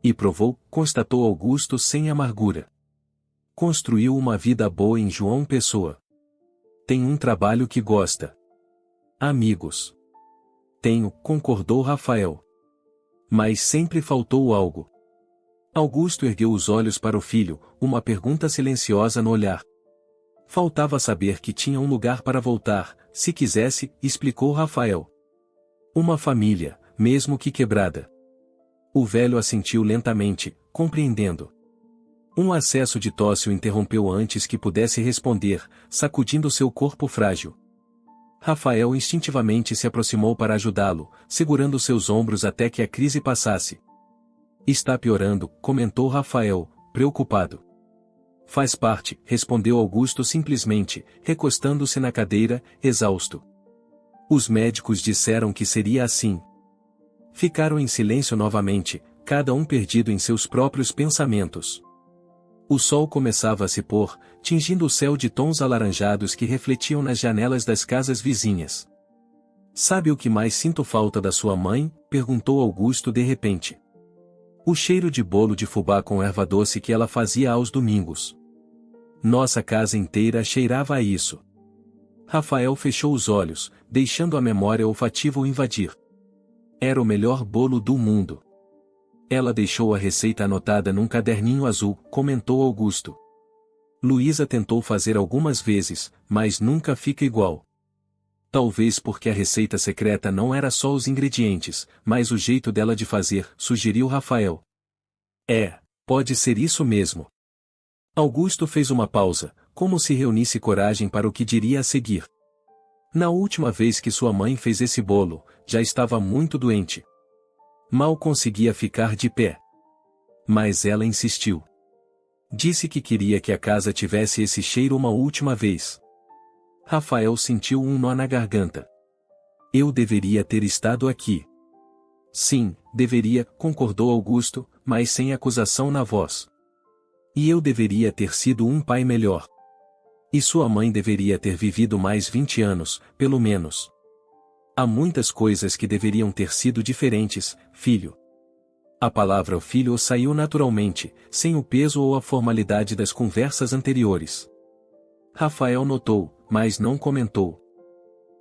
E provou, constatou Augusto sem amargura. Construiu uma vida boa em João Pessoa. Tem um trabalho que gosta. Amigos. Tenho, concordou Rafael. Mas sempre faltou algo. Augusto ergueu os olhos para o filho, uma pergunta silenciosa no olhar. Faltava saber que tinha um lugar para voltar, se quisesse, explicou Rafael. Uma família, mesmo que quebrada. O velho assentiu lentamente, compreendendo. Um acesso de tosse o interrompeu antes que pudesse responder, sacudindo seu corpo frágil. Rafael instintivamente se aproximou para ajudá-lo, segurando seus ombros até que a crise passasse. Está piorando, comentou Rafael, preocupado. Faz parte, respondeu Augusto simplesmente, recostando-se na cadeira, exausto. Os médicos disseram que seria assim. Ficaram em silêncio novamente, cada um perdido em seus próprios pensamentos. O sol começava a se pôr, tingindo o céu de tons alaranjados que refletiam nas janelas das casas vizinhas. Sabe o que mais sinto falta da sua mãe? Perguntou Augusto de repente. O cheiro de bolo de fubá com erva doce que ela fazia aos domingos. Nossa casa inteira cheirava a isso. Rafael fechou os olhos, deixando a memória olfativa o invadir. Era o melhor bolo do mundo. Ela deixou a receita anotada num caderninho azul, comentou Augusto. Luísa tentou fazer algumas vezes, mas nunca fica igual. Talvez porque a receita secreta não era só os ingredientes, mas o jeito dela de fazer, sugeriu Rafael. Pode ser isso mesmo. Augusto fez uma pausa, como se reunisse coragem para o que diria a seguir. Na última vez que sua mãe fez esse bolo, já estava muito doente. Mal conseguia ficar de pé. Mas ela insistiu. Disse que queria que a casa tivesse esse cheiro uma última vez. Rafael sentiu um nó na garganta. Eu deveria ter estado aqui. Sim, deveria, concordou Augusto, mas sem acusação na voz. E eu deveria ter sido um pai melhor. E sua mãe deveria ter vivido mais 20 anos, pelo menos. Há muitas coisas que deveriam ter sido diferentes, filho. A palavra filho saiu naturalmente, sem o peso ou a formalidade das conversas anteriores. Rafael notou, mas não comentou.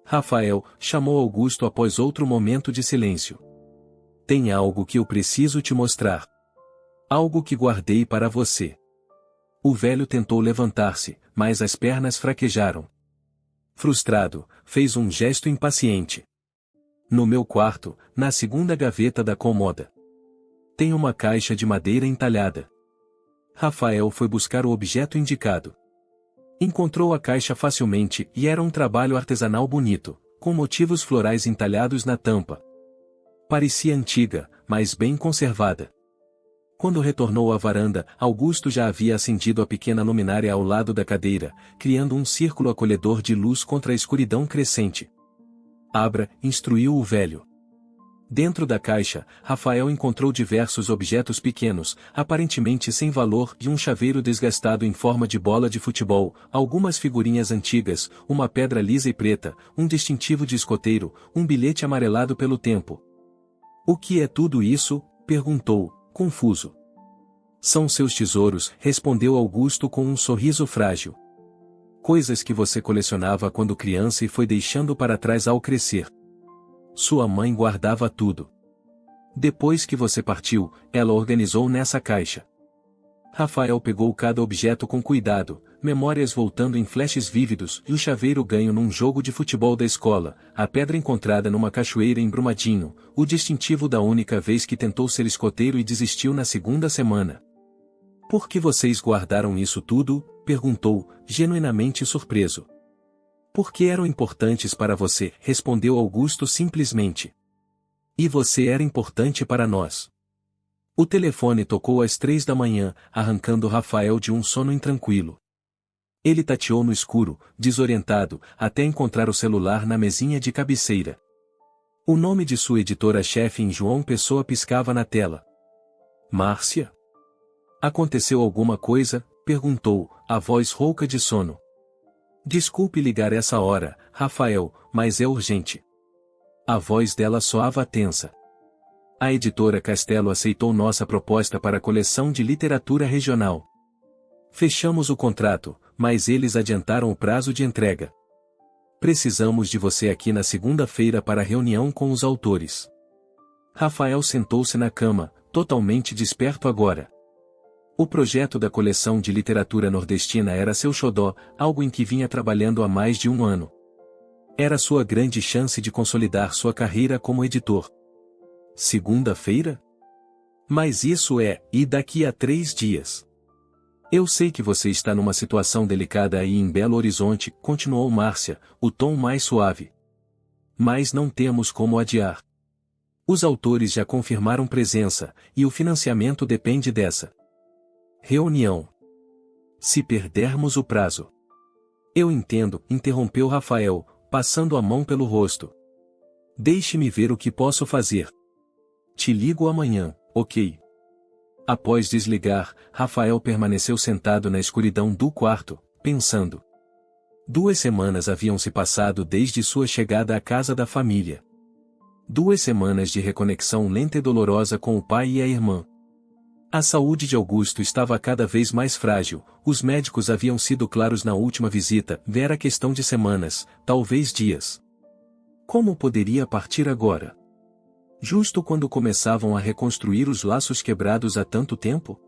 Rafael, chamou Augusto após outro momento de silêncio. Tem algo que eu preciso te mostrar. Algo que guardei para você. O velho tentou levantar-se, mas as pernas fraquejaram. Frustrado, fez um gesto impaciente. No meu quarto, na segunda gaveta da cômoda. Tem uma caixa de madeira entalhada. Rafael foi buscar o objeto indicado. Encontrou a caixa facilmente e era um trabalho artesanal bonito, com motivos florais entalhados na tampa. Parecia antiga, mas bem conservada. Quando retornou à varanda, Augusto já havia acendido a pequena luminária ao lado da cadeira, criando um círculo acolhedor de luz contra a escuridão crescente. Abra, instruiu o velho. Dentro da caixa, Rafael encontrou diversos objetos pequenos, aparentemente sem valor, e um chaveiro desgastado em forma de bola de futebol, algumas figurinhas antigas, uma pedra lisa e preta, um distintivo de escoteiro, um bilhete amarelado pelo tempo. O que é tudo isso? Perguntou, confuso. São seus tesouros, respondeu Augusto com um sorriso frágil. Coisas que você colecionava quando criança e foi deixando para trás ao crescer. Sua mãe guardava tudo. Depois que você partiu, ela organizou nessa caixa. Rafael pegou cada objeto com cuidado, memórias voltando em flashes vívidos, e o chaveiro ganho num jogo de futebol da escola, a pedra encontrada numa cachoeira em Brumadinho, o distintivo da única vez que tentou ser escoteiro e desistiu na segunda semana. Por que vocês guardaram isso tudo? Perguntou, genuinamente surpreso. Porque eram importantes para você, respondeu Augusto simplesmente. E você era importante para nós. O telefone tocou às 3 da manhã, arrancando Rafael de um sono intranquilo. Ele tateou no escuro, desorientado, até encontrar o celular na mesinha de cabeceira. O nome de sua editora-chefe em João Pessoa piscava na tela. Márcia? Aconteceu alguma coisa? perguntou, a voz rouca de sono. Desculpe ligar essa hora, Rafael, mas é urgente. A voz dela soava tensa. A editora Castelo aceitou nossa proposta para a coleção de literatura regional. Fechamos o contrato, mas eles adiantaram o prazo de entrega. Precisamos de você aqui na segunda-feira para a reunião com os autores. Rafael sentou-se na cama, totalmente desperto agora. O projeto da coleção de literatura nordestina era seu xodó, algo em que vinha trabalhando há mais de um ano. Era sua grande chance de consolidar sua carreira como editor. Segunda-feira? Mas isso e daqui a 3 dias. Eu sei que você está numa situação delicada aí em Belo Horizonte, continuou Márcia, o tom mais suave. Mas não temos como adiar. Os autores já confirmaram presença, e o financiamento depende dessa reunião. Se perdermos o prazo. Eu entendo, interrompeu Rafael, passando a mão pelo rosto. Deixe-me ver o que posso fazer. Te ligo amanhã, ok? Após desligar, Rafael permaneceu sentado na escuridão do quarto, pensando. 2 semanas haviam se passado desde sua chegada à casa da família. 2 semanas de reconexão lenta e dolorosa com o pai e a irmã. A saúde de Augusto estava cada vez mais frágil, os médicos haviam sido claros na última visita, era questão de semanas, talvez dias. Como poderia partir agora? Justo quando começavam a reconstruir os laços quebrados há tanto tempo?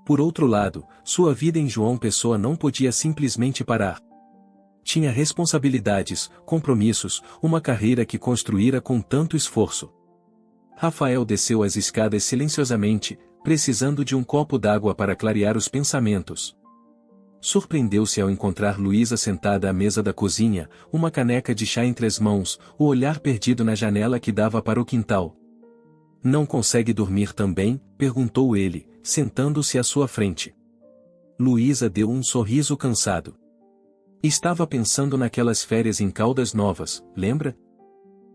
Por outro lado, sua vida em João Pessoa não podia simplesmente parar. Tinha responsabilidades, compromissos, uma carreira que construíra com tanto esforço. Rafael desceu as escadas silenciosamente, precisando de um copo d'água para clarear os pensamentos. Surpreendeu-se ao encontrar Luísa sentada à mesa da cozinha, uma caneca de chá entre as mãos, o olhar perdido na janela que dava para o quintal. Não consegue dormir também? Perguntou ele, sentando-se à sua frente. Luísa deu um sorriso cansado. Estava pensando naquelas férias em Caldas Novas, lembra?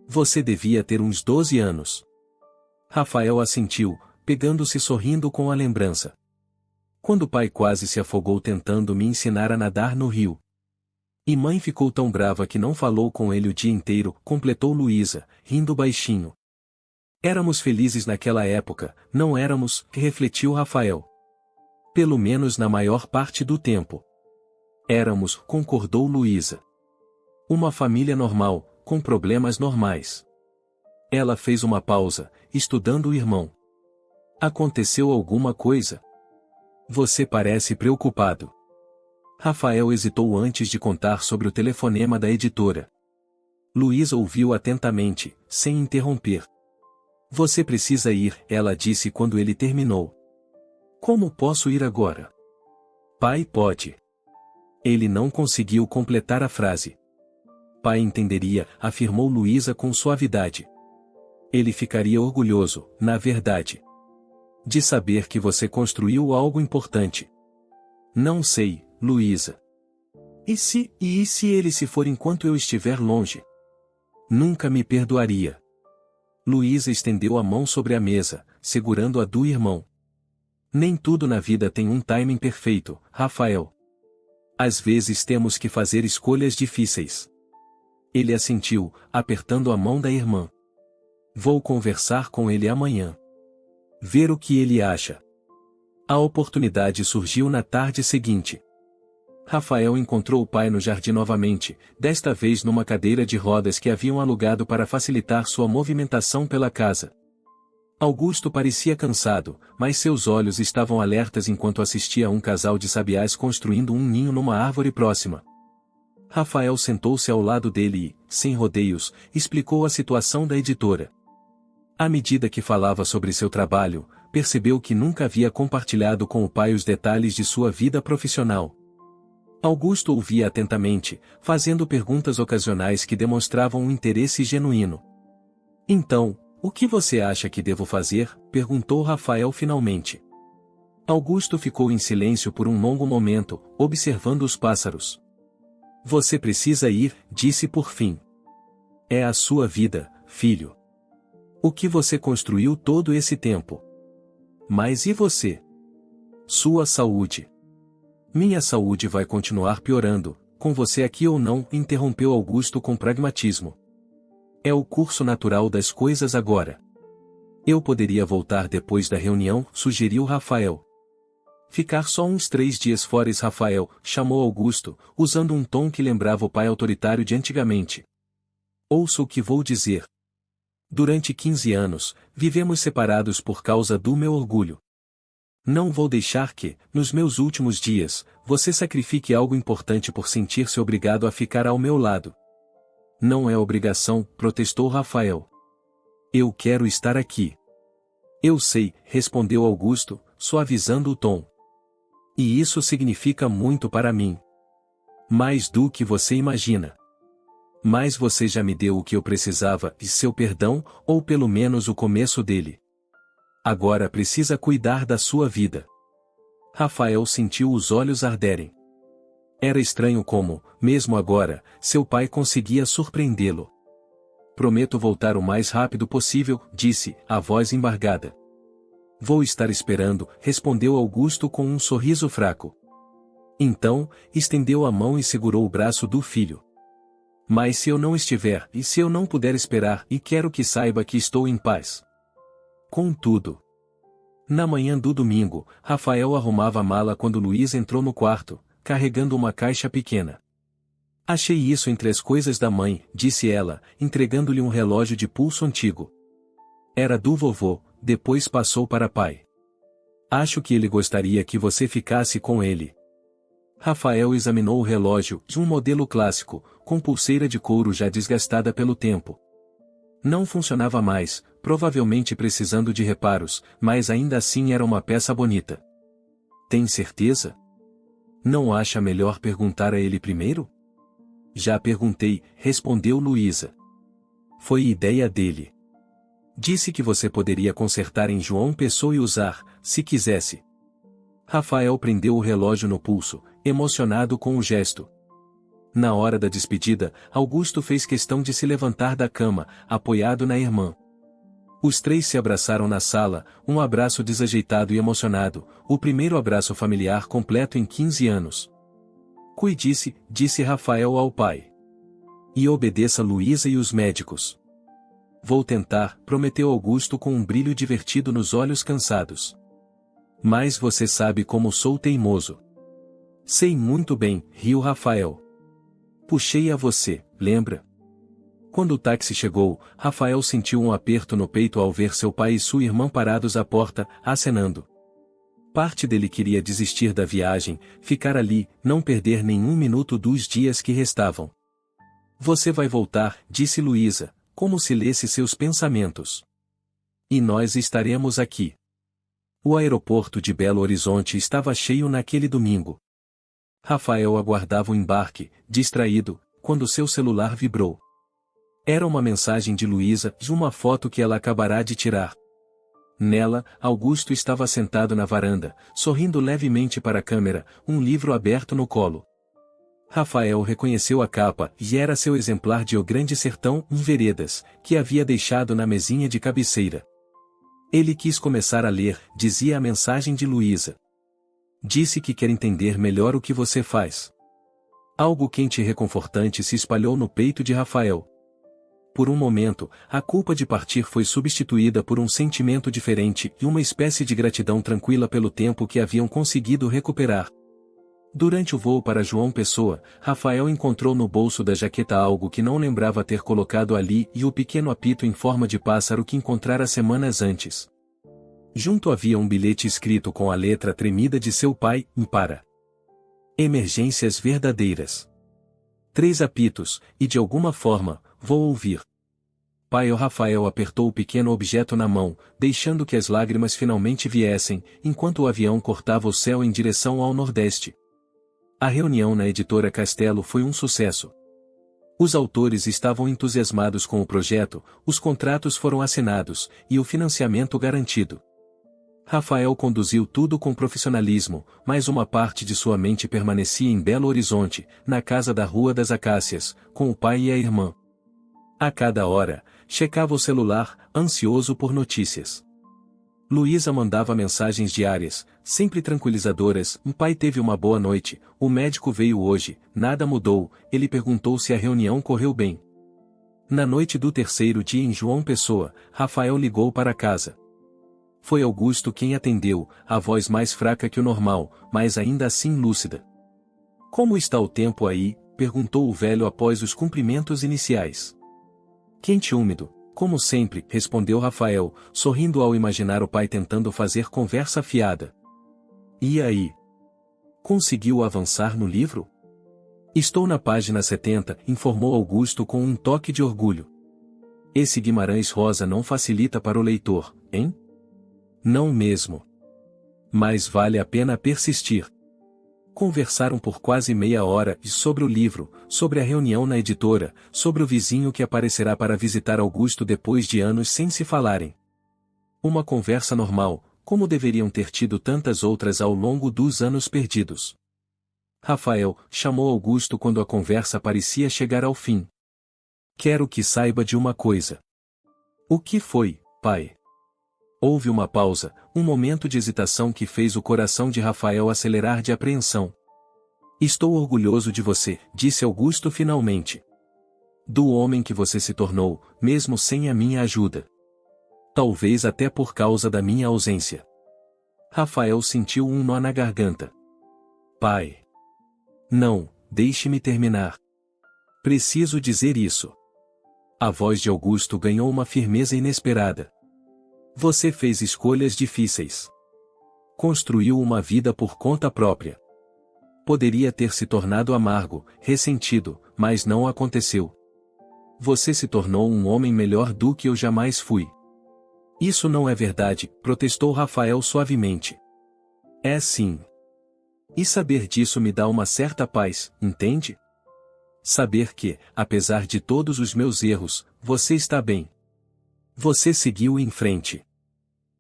Você devia ter uns 12 anos. Rafael assentiu, pegando-se sorrindo com a lembrança. Quando o pai quase se afogou tentando me ensinar a nadar no rio. E mãe ficou tão brava que não falou com ele o dia inteiro, completou Luísa, rindo baixinho. Éramos felizes naquela época, não éramos, refletiu Rafael. Pelo menos na maior parte do tempo. Éramos, concordou Luísa. Uma família normal, com problemas normais. Ela fez uma pausa, estudando o irmão. Aconteceu alguma coisa? Você parece preocupado. Rafael hesitou antes de contar sobre o telefonema da editora. Luísa ouviu atentamente, sem interromper. Você precisa ir, ela disse quando ele terminou. Como posso ir agora? Pai pode. Ele não conseguiu completar a frase. Pai entenderia, afirmou Luísa com suavidade. Ele ficaria orgulhoso, na verdade. De saber que você construiu algo importante. Não sei, Luísa. E se ele se for enquanto eu estiver longe? Nunca me perdoaria. Luísa estendeu a mão sobre a mesa, segurando a do irmão. Nem tudo na vida tem um timing perfeito, Rafael. Às vezes temos que fazer escolhas difíceis. Ele assentiu, apertando a mão da irmã. Vou conversar com ele amanhã. Ver o que ele acha. A oportunidade surgiu na tarde seguinte. Rafael encontrou o pai no jardim novamente, desta vez numa cadeira de rodas que haviam alugado para facilitar sua movimentação pela casa. Augusto parecia cansado, mas seus olhos estavam alertas enquanto assistia a um casal de sabiás construindo um ninho numa árvore próxima. Rafael sentou-se ao lado dele e, sem rodeios, explicou a situação da editora. À medida que falava sobre seu trabalho, percebeu que nunca havia compartilhado com o pai os detalhes de sua vida profissional. Augusto ouvia atentamente, fazendo perguntas ocasionais que demonstravam um interesse genuíno. Então, o que você acha que devo fazer? Perguntou Rafael finalmente. Augusto ficou em silêncio por um longo momento, observando os pássaros. Você precisa ir, disse por fim. É a sua vida, filho. O que você construiu todo esse tempo? Mas e você? Sua saúde. Minha saúde vai continuar piorando, com você aqui ou não, interrompeu Augusto com pragmatismo. É o curso natural das coisas agora. Eu poderia voltar depois da reunião, sugeriu Rafael. Ficar só uns 3 dias fora. Rafael, chamou Augusto, usando um tom que lembrava o pai autoritário de antigamente. Ouça o que vou dizer. Durante 15 anos, vivemos separados por causa do meu orgulho. Não vou deixar que, nos meus últimos dias, você sacrifique algo importante por sentir-se obrigado a ficar ao meu lado. Não é obrigação, protestou Rafael. Eu quero estar aqui. Eu sei, respondeu Augusto, suavizando o tom. E isso significa muito para mim. Mais do que você imagina. Mas você já me deu o que eu precisava, e seu perdão, ou pelo menos o começo dele. Agora precisa cuidar da sua vida. Rafael sentiu os olhos arderem. Era estranho como, mesmo agora, seu pai conseguia surpreendê-lo. Prometo voltar o mais rápido possível, disse, a voz embargada. Vou estar esperando, respondeu Augusto com um sorriso fraco. Então, estendeu a mão e segurou o braço do filho. Mas se eu não estiver, e se eu não puder esperar, e quero que saiba que estou em paz. Contudo. Na manhã do domingo, Rafael arrumava a mala quando Luiz entrou no quarto, carregando uma caixa pequena. Achei isso entre as coisas da mãe, disse ela, entregando-lhe um relógio de pulso antigo. Era do vovô, depois passou para pai. Acho que ele gostaria que você ficasse com ele. Rafael examinou o relógio, de um modelo clássico, com pulseira de couro já desgastada pelo tempo. Não funcionava mais, provavelmente precisando de reparos, mas ainda assim era uma peça bonita. Tem certeza? Não acha melhor perguntar a ele primeiro? Já perguntei, respondeu Luísa. Foi ideia dele. Disse que você poderia consertar em João Pessoa e usar, se quisesse. Rafael prendeu o relógio no pulso, emocionado com o gesto. Na hora da despedida, Augusto fez questão de se levantar da cama, apoiado na irmã. Os três se abraçaram na sala, um abraço desajeitado e emocionado, o primeiro abraço familiar completo em 15 anos. Cuide-se, disse Rafael ao pai. E obedeça Luísa e os médicos. Vou tentar, prometeu Augusto com um brilho divertido nos olhos cansados. Mas você sabe como sou teimoso. Sei muito bem, riu Rafael. Puxei a você, lembra? Quando o táxi chegou, Rafael sentiu um aperto no peito ao ver seu pai e sua irmã parados à porta, acenando. Parte dele queria desistir da viagem, ficar ali, não perder nenhum minuto dos dias que restavam. Você vai voltar, disse Luísa, como se lesse seus pensamentos. E nós estaremos aqui. O aeroporto de Belo Horizonte estava cheio naquele domingo. Rafael aguardava o embarque, distraído, quando seu celular vibrou. Era uma mensagem de Luísa, de uma foto que ela acabará de tirar. Nela, Augusto estava sentado na varanda, sorrindo levemente para a câmera, um livro aberto no colo. Rafael reconheceu a capa, e era seu exemplar de O Grande Sertão, em Veredas, que havia deixado na mesinha de cabeceira. Ele quis começar a ler, dizia a mensagem de Luísa. Disse que quer entender melhor o que você faz. Algo quente e reconfortante se espalhou no peito de Rafael. Por um momento, a culpa de partir foi substituída por um sentimento diferente e uma espécie de gratidão tranquila pelo tempo que haviam conseguido recuperar. Durante o voo para João Pessoa, Rafael encontrou no bolso da jaqueta algo que não lembrava ter colocado ali e o pequeno apito em forma de pássaro que encontrara semanas antes. Junto havia um bilhete escrito com a letra tremida de seu pai, para emergências verdadeiras. 3 apitos, e de alguma forma, vou ouvir. Pai. O Rafael apertou o pequeno objeto na mão, deixando que as lágrimas finalmente viessem, enquanto o avião cortava o céu em direção ao nordeste. A reunião na editora Castelo foi um sucesso. Os autores estavam entusiasmados com o projeto, os contratos foram assinados, e o financiamento garantido. Rafael conduziu tudo com profissionalismo, mas uma parte de sua mente permanecia em Belo Horizonte, na casa da Rua das Acácias, com o pai e a irmã. A cada hora, checava o celular, ansioso por notícias. Luísa mandava mensagens diárias, sempre tranquilizadoras: "O pai teve uma boa noite, o médico veio hoje, nada mudou, ele perguntou se a reunião correu bem." Na noite do terceiro dia em João Pessoa, Rafael ligou para casa. Foi Augusto quem atendeu, a voz mais fraca que o normal, mas ainda assim lúcida. "Como está o tempo aí?" perguntou o velho após os cumprimentos iniciais. "Quente e úmido, como sempre", respondeu Rafael, sorrindo ao imaginar o pai tentando fazer conversa fiada. "E aí? Conseguiu avançar no livro?" "Estou na página 70, informou Augusto com um toque de orgulho. "Esse Guimarães Rosa não facilita para o leitor, hein?" "Não mesmo. Mas vale a pena persistir." Conversaram por quase meia hora sobre o livro, sobre a reunião na editora, sobre o vizinho que aparecerá para visitar Augusto depois de anos sem se falarem. Uma conversa normal, como deveriam ter tido tantas outras ao longo dos anos perdidos. Rafael chamou Augusto quando a conversa parecia chegar ao fim. "Quero que saiba de uma coisa." "O que foi, pai?" Houve uma pausa, um momento de hesitação que fez o coração de Rafael acelerar de apreensão. "Estou orgulhoso de você", disse Augusto finalmente. "Do homem que você se tornou, mesmo sem a minha ajuda. Talvez até por causa da minha ausência." Rafael sentiu um nó na garganta. "Pai. Não, deixe-me terminar. Preciso dizer isso." A voz de Augusto ganhou uma firmeza inesperada. "Você fez escolhas difíceis. Construiu uma vida por conta própria. Poderia ter se tornado amargo, ressentido, mas não aconteceu. Você se tornou um homem melhor do que eu jamais fui." "Isso não é verdade", protestou Rafael suavemente. "É sim. E saber disso me dá uma certa paz, entende? Saber que, apesar de todos os meus erros, você está bem. Você seguiu em frente."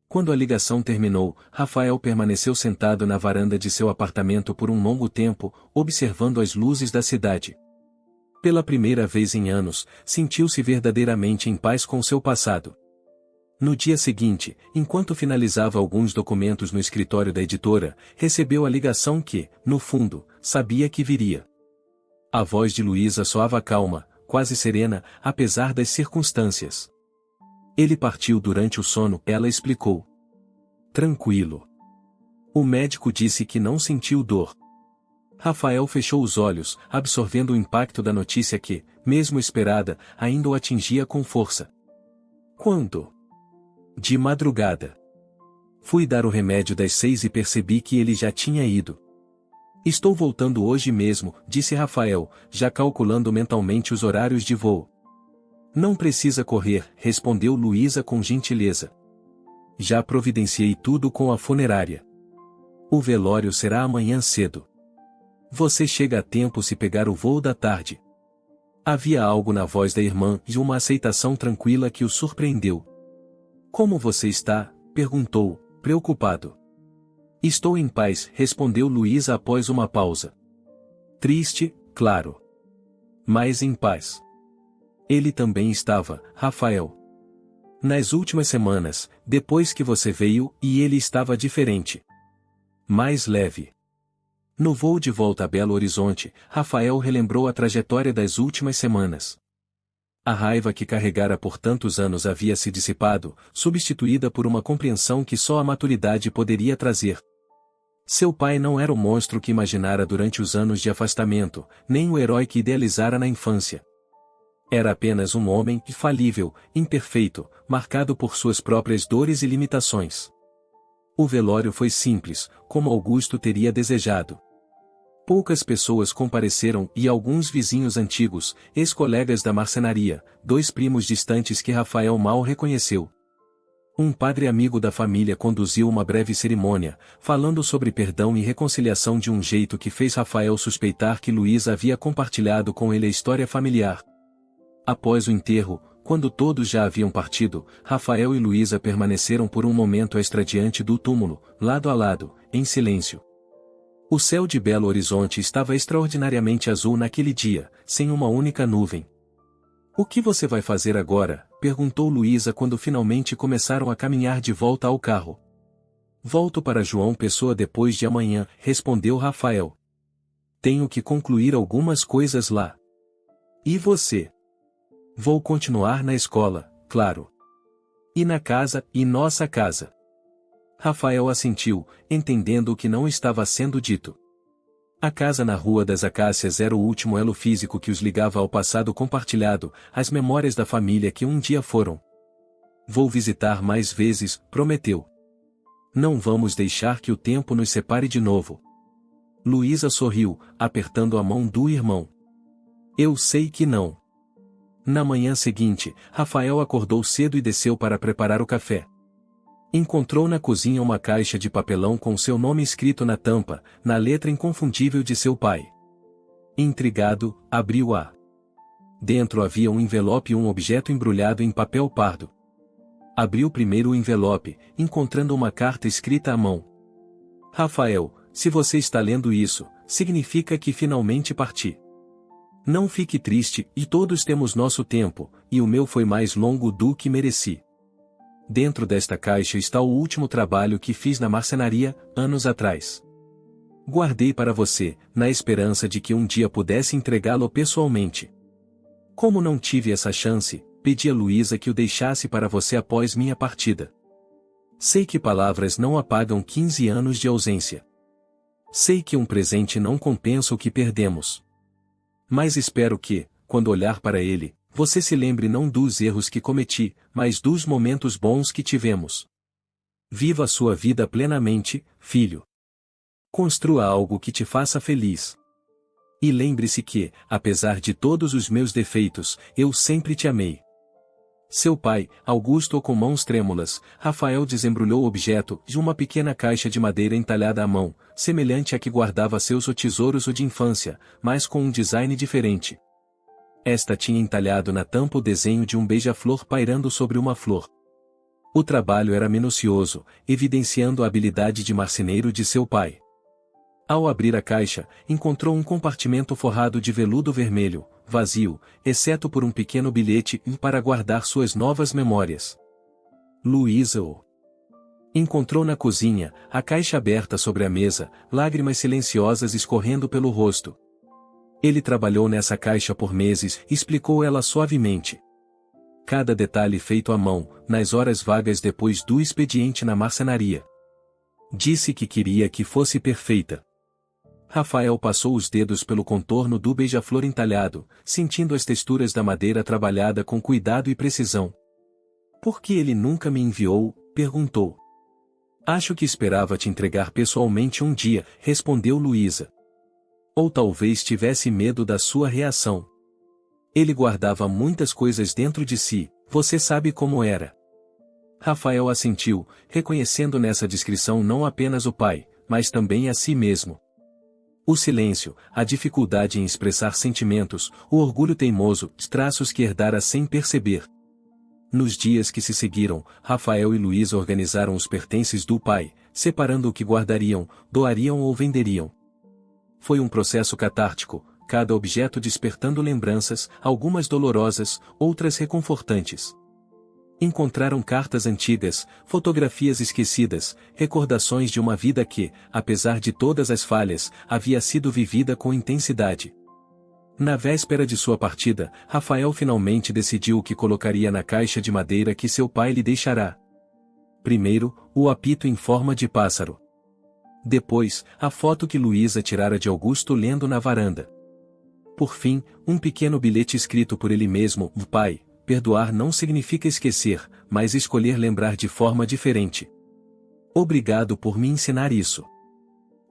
Quando a ligação terminou, Rafael permaneceu sentado na varanda de seu apartamento por um longo tempo, observando as luzes da cidade. Pela primeira vez em anos, sentiu-se verdadeiramente em paz com seu passado. No dia seguinte, enquanto finalizava alguns documentos no escritório da editora, recebeu a ligação que, no fundo, sabia que viria. A voz de Luísa soava calma, quase serena, apesar das circunstâncias. "Ele partiu durante o sono", ela explicou. "Tranquilo. O médico disse que não sentiu dor." Rafael fechou os olhos, absorvendo o impacto da notícia que, mesmo esperada, ainda o atingia com força. "Quando?" "De madrugada. Fui dar o remédio das 6 e percebi que ele já tinha ido." "Estou voltando hoje mesmo", disse Rafael, já calculando mentalmente os horários de voo. "Não precisa correr", respondeu Luísa com gentileza. "Já providenciei tudo com a funerária. O velório será amanhã cedo. Você chega a tempo se pegar o voo da tarde." Havia algo na voz da irmã e uma aceitação tranquila que o surpreendeu. "Como você está?", perguntou, preocupado. "Estou em paz", respondeu Luísa após uma pausa. "Triste, claro. Mas em paz." Ele também estava, Rafael. "Nas últimas semanas, depois que você veio, e ele estava diferente. Mais leve." No voo de volta a Belo Horizonte, Rafael relembrou a trajetória das últimas semanas. A raiva que carregara por tantos anos havia se dissipado, substituída por uma compreensão que só a maturidade poderia trazer. Seu pai não era o monstro que imaginara durante os anos de afastamento, nem o herói que idealizara na infância. Era apenas um homem falível, imperfeito, marcado por suas próprias dores e limitações. O velório foi simples, como Augusto teria desejado. Poucas pessoas compareceram e alguns vizinhos antigos, ex-colegas da marcenaria, 2 primos distantes que Rafael mal reconheceu. Um padre amigo da família conduziu uma breve cerimônia, falando sobre perdão e reconciliação de um jeito que fez Rafael suspeitar que Luísa havia compartilhado com ele a história familiar. Após o enterro, quando todos já haviam partido, Rafael e Luísa permaneceram por um momento extra diante do túmulo, lado a lado, em silêncio. O céu de Belo Horizonte estava extraordinariamente azul naquele dia, sem uma única nuvem. "O que você vai fazer agora?", perguntou Luísa quando finalmente começaram a caminhar de volta ao carro. Volto para João Pessoa depois de amanhã, respondeu Rafael. Tenho que concluir algumas coisas lá. E você? Vou continuar na escola, claro. E na casa, e nossa casa. Rafael assentiu, entendendo o que não estava sendo dito. A casa na Rua das Acácias era o último elo físico que os ligava ao passado compartilhado, às memórias da família que um dia foram. Vou visitar mais vezes, prometeu. Não vamos deixar que o tempo nos separe de novo. Luísa sorriu, apertando a mão do irmão. Eu sei que não. Na manhã seguinte, Rafael acordou cedo e desceu para preparar o café. Encontrou na cozinha uma caixa de papelão com seu nome escrito na tampa, na letra inconfundível de seu pai. Intrigado, abriu-a. Dentro havia um envelope e um objeto embrulhado em papel pardo. Abriu primeiro o envelope, encontrando uma carta escrita à mão. Rafael, se você está lendo isso, significa que finalmente parti. Não fique triste, e todos temos nosso tempo, e o meu foi mais longo do que mereci. Dentro desta caixa está o último trabalho que fiz na marcenaria, anos atrás. Guardei para você, na esperança de que um dia pudesse entregá-lo pessoalmente. Como não tive essa chance, pedi a Luísa que o deixasse para você após minha partida. Sei que palavras não apagam 15 anos de ausência. Sei que um presente não compensa o que perdemos. Mas espero que, quando olhar para ele, você se lembre não dos erros que cometi, mas dos momentos bons que tivemos. Viva a sua vida plenamente, filho. Construa algo que te faça feliz. E lembre-se que, apesar de todos os meus defeitos, eu sempre te amei. Seu pai, Augusto, com mãos trêmulas, Rafael desembrulhou o objeto de uma pequena caixa de madeira entalhada à mão, semelhante à que guardava seus tesouros de infância, mas com um design diferente. Esta tinha entalhado na tampa o desenho de um beija-flor pairando sobre uma flor. O trabalho era minucioso, evidenciando a habilidade de marceneiro de seu pai. Ao abrir a caixa, encontrou um compartimento forrado de veludo vermelho, vazio, exceto por um pequeno bilhete para guardar suas novas memórias. Luísa o encontrou na cozinha, a caixa aberta sobre a mesa, lágrimas silenciosas escorrendo pelo rosto. Ele trabalhou nessa caixa por meses, explicou ela suavemente. Cada detalhe feito à mão, nas horas vagas depois do expediente na marcenaria. Disse que queria que fosse perfeita. Rafael passou os dedos pelo contorno do beija-flor entalhado, sentindo as texturas da madeira trabalhada com cuidado e precisão. Por que ele nunca me enviou? Perguntou. Acho que esperava te entregar pessoalmente um dia, respondeu Luísa. Ou talvez tivesse medo da sua reação. Ele guardava muitas coisas dentro de si, você sabe como era. Rafael assentiu, reconhecendo nessa descrição não apenas o pai, mas também a si mesmo. O silêncio, a dificuldade em expressar sentimentos, o orgulho teimoso, traços que herdara sem perceber. Nos dias que se seguiram, Rafael e Luísa organizaram os pertences do pai, separando o que guardariam, doariam ou venderiam. Foi um processo catártico, cada objeto despertando lembranças, algumas dolorosas, outras reconfortantes. Encontraram cartas antigas, fotografias esquecidas, recordações de uma vida que, apesar de todas as falhas, havia sido vivida com intensidade. Na véspera de sua partida, Rafael finalmente decidiu o que colocaria na caixa de madeira que seu pai lhe deixará. Primeiro, o apito em forma de pássaro. Depois, a foto que Luísa tirara de Augusto lendo na varanda. Por fim, um pequeno bilhete escrito por ele mesmo: Pai, perdoar não significa esquecer, mas escolher lembrar de forma diferente. Obrigado por me ensinar isso.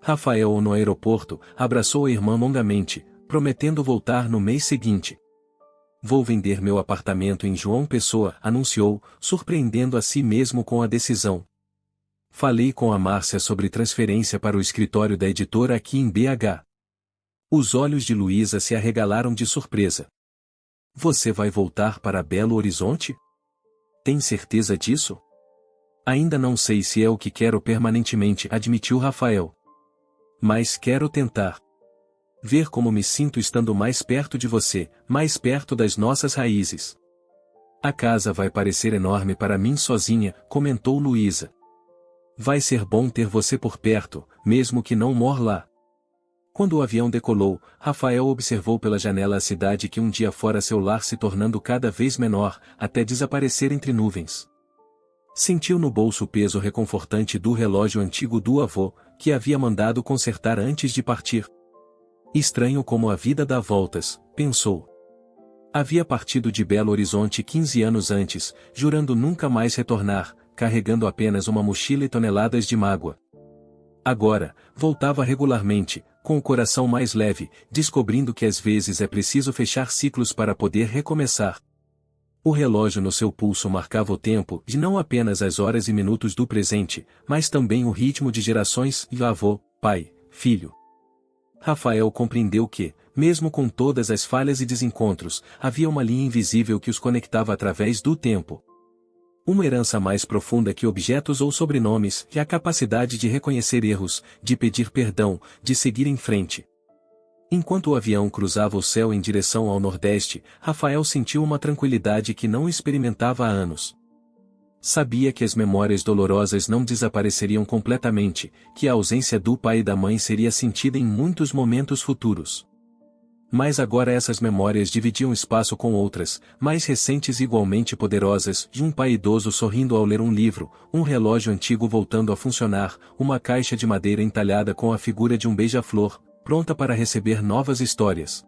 Rafael, no aeroporto, abraçou a irmã longamente, prometendo voltar no mês seguinte. Vou vender meu apartamento em João Pessoa, anunciou, surpreendendo a si mesmo com a decisão. Falei com a Márcia sobre transferência para o escritório da editora aqui em BH. Os olhos de Luísa se arregalaram de surpresa. Você vai voltar para Belo Horizonte? Tem certeza disso? Ainda não sei se é o que quero permanentemente, admitiu Rafael. Mas quero tentar. Ver como me sinto estando mais perto de você, mais perto das nossas raízes. A casa vai parecer enorme para mim sozinha, comentou Luísa. Vai ser bom ter você por perto, mesmo que não mor lá. Quando o avião decolou, Rafael observou pela janela a cidade que um dia fora seu lar se tornando cada vez menor, até desaparecer entre nuvens. Sentiu no bolso o peso reconfortante do relógio antigo do avô, que havia mandado consertar antes de partir. Estranho como a vida dá voltas, pensou. Havia partido de Belo Horizonte 15 anos antes, jurando nunca mais retornar, carregando apenas uma mochila e toneladas de mágoa. Agora, voltava regularmente, com o coração mais leve, descobrindo que às vezes é preciso fechar ciclos para poder recomeçar. O relógio no seu pulso marcava o tempo de não apenas as horas e minutos do presente, mas também o ritmo de gerações de avô, pai, filho. Rafael compreendeu que, mesmo com todas as falhas e desencontros, havia uma linha invisível que os conectava através do tempo. Uma herança mais profunda que objetos ou sobrenomes, e a capacidade de reconhecer erros, de pedir perdão, de seguir em frente. Enquanto o avião cruzava o céu em direção ao nordeste, Rafael sentiu uma tranquilidade que não experimentava há anos. Sabia que as memórias dolorosas não desapareceriam completamente, que a ausência do pai e da mãe seria sentida em muitos momentos futuros. Mas agora essas memórias dividiam espaço com outras, mais recentes e igualmente poderosas, de um pai idoso sorrindo ao ler um livro, um relógio antigo voltando a funcionar, uma caixa de madeira entalhada com a figura de um beija-flor, pronta para receber novas histórias.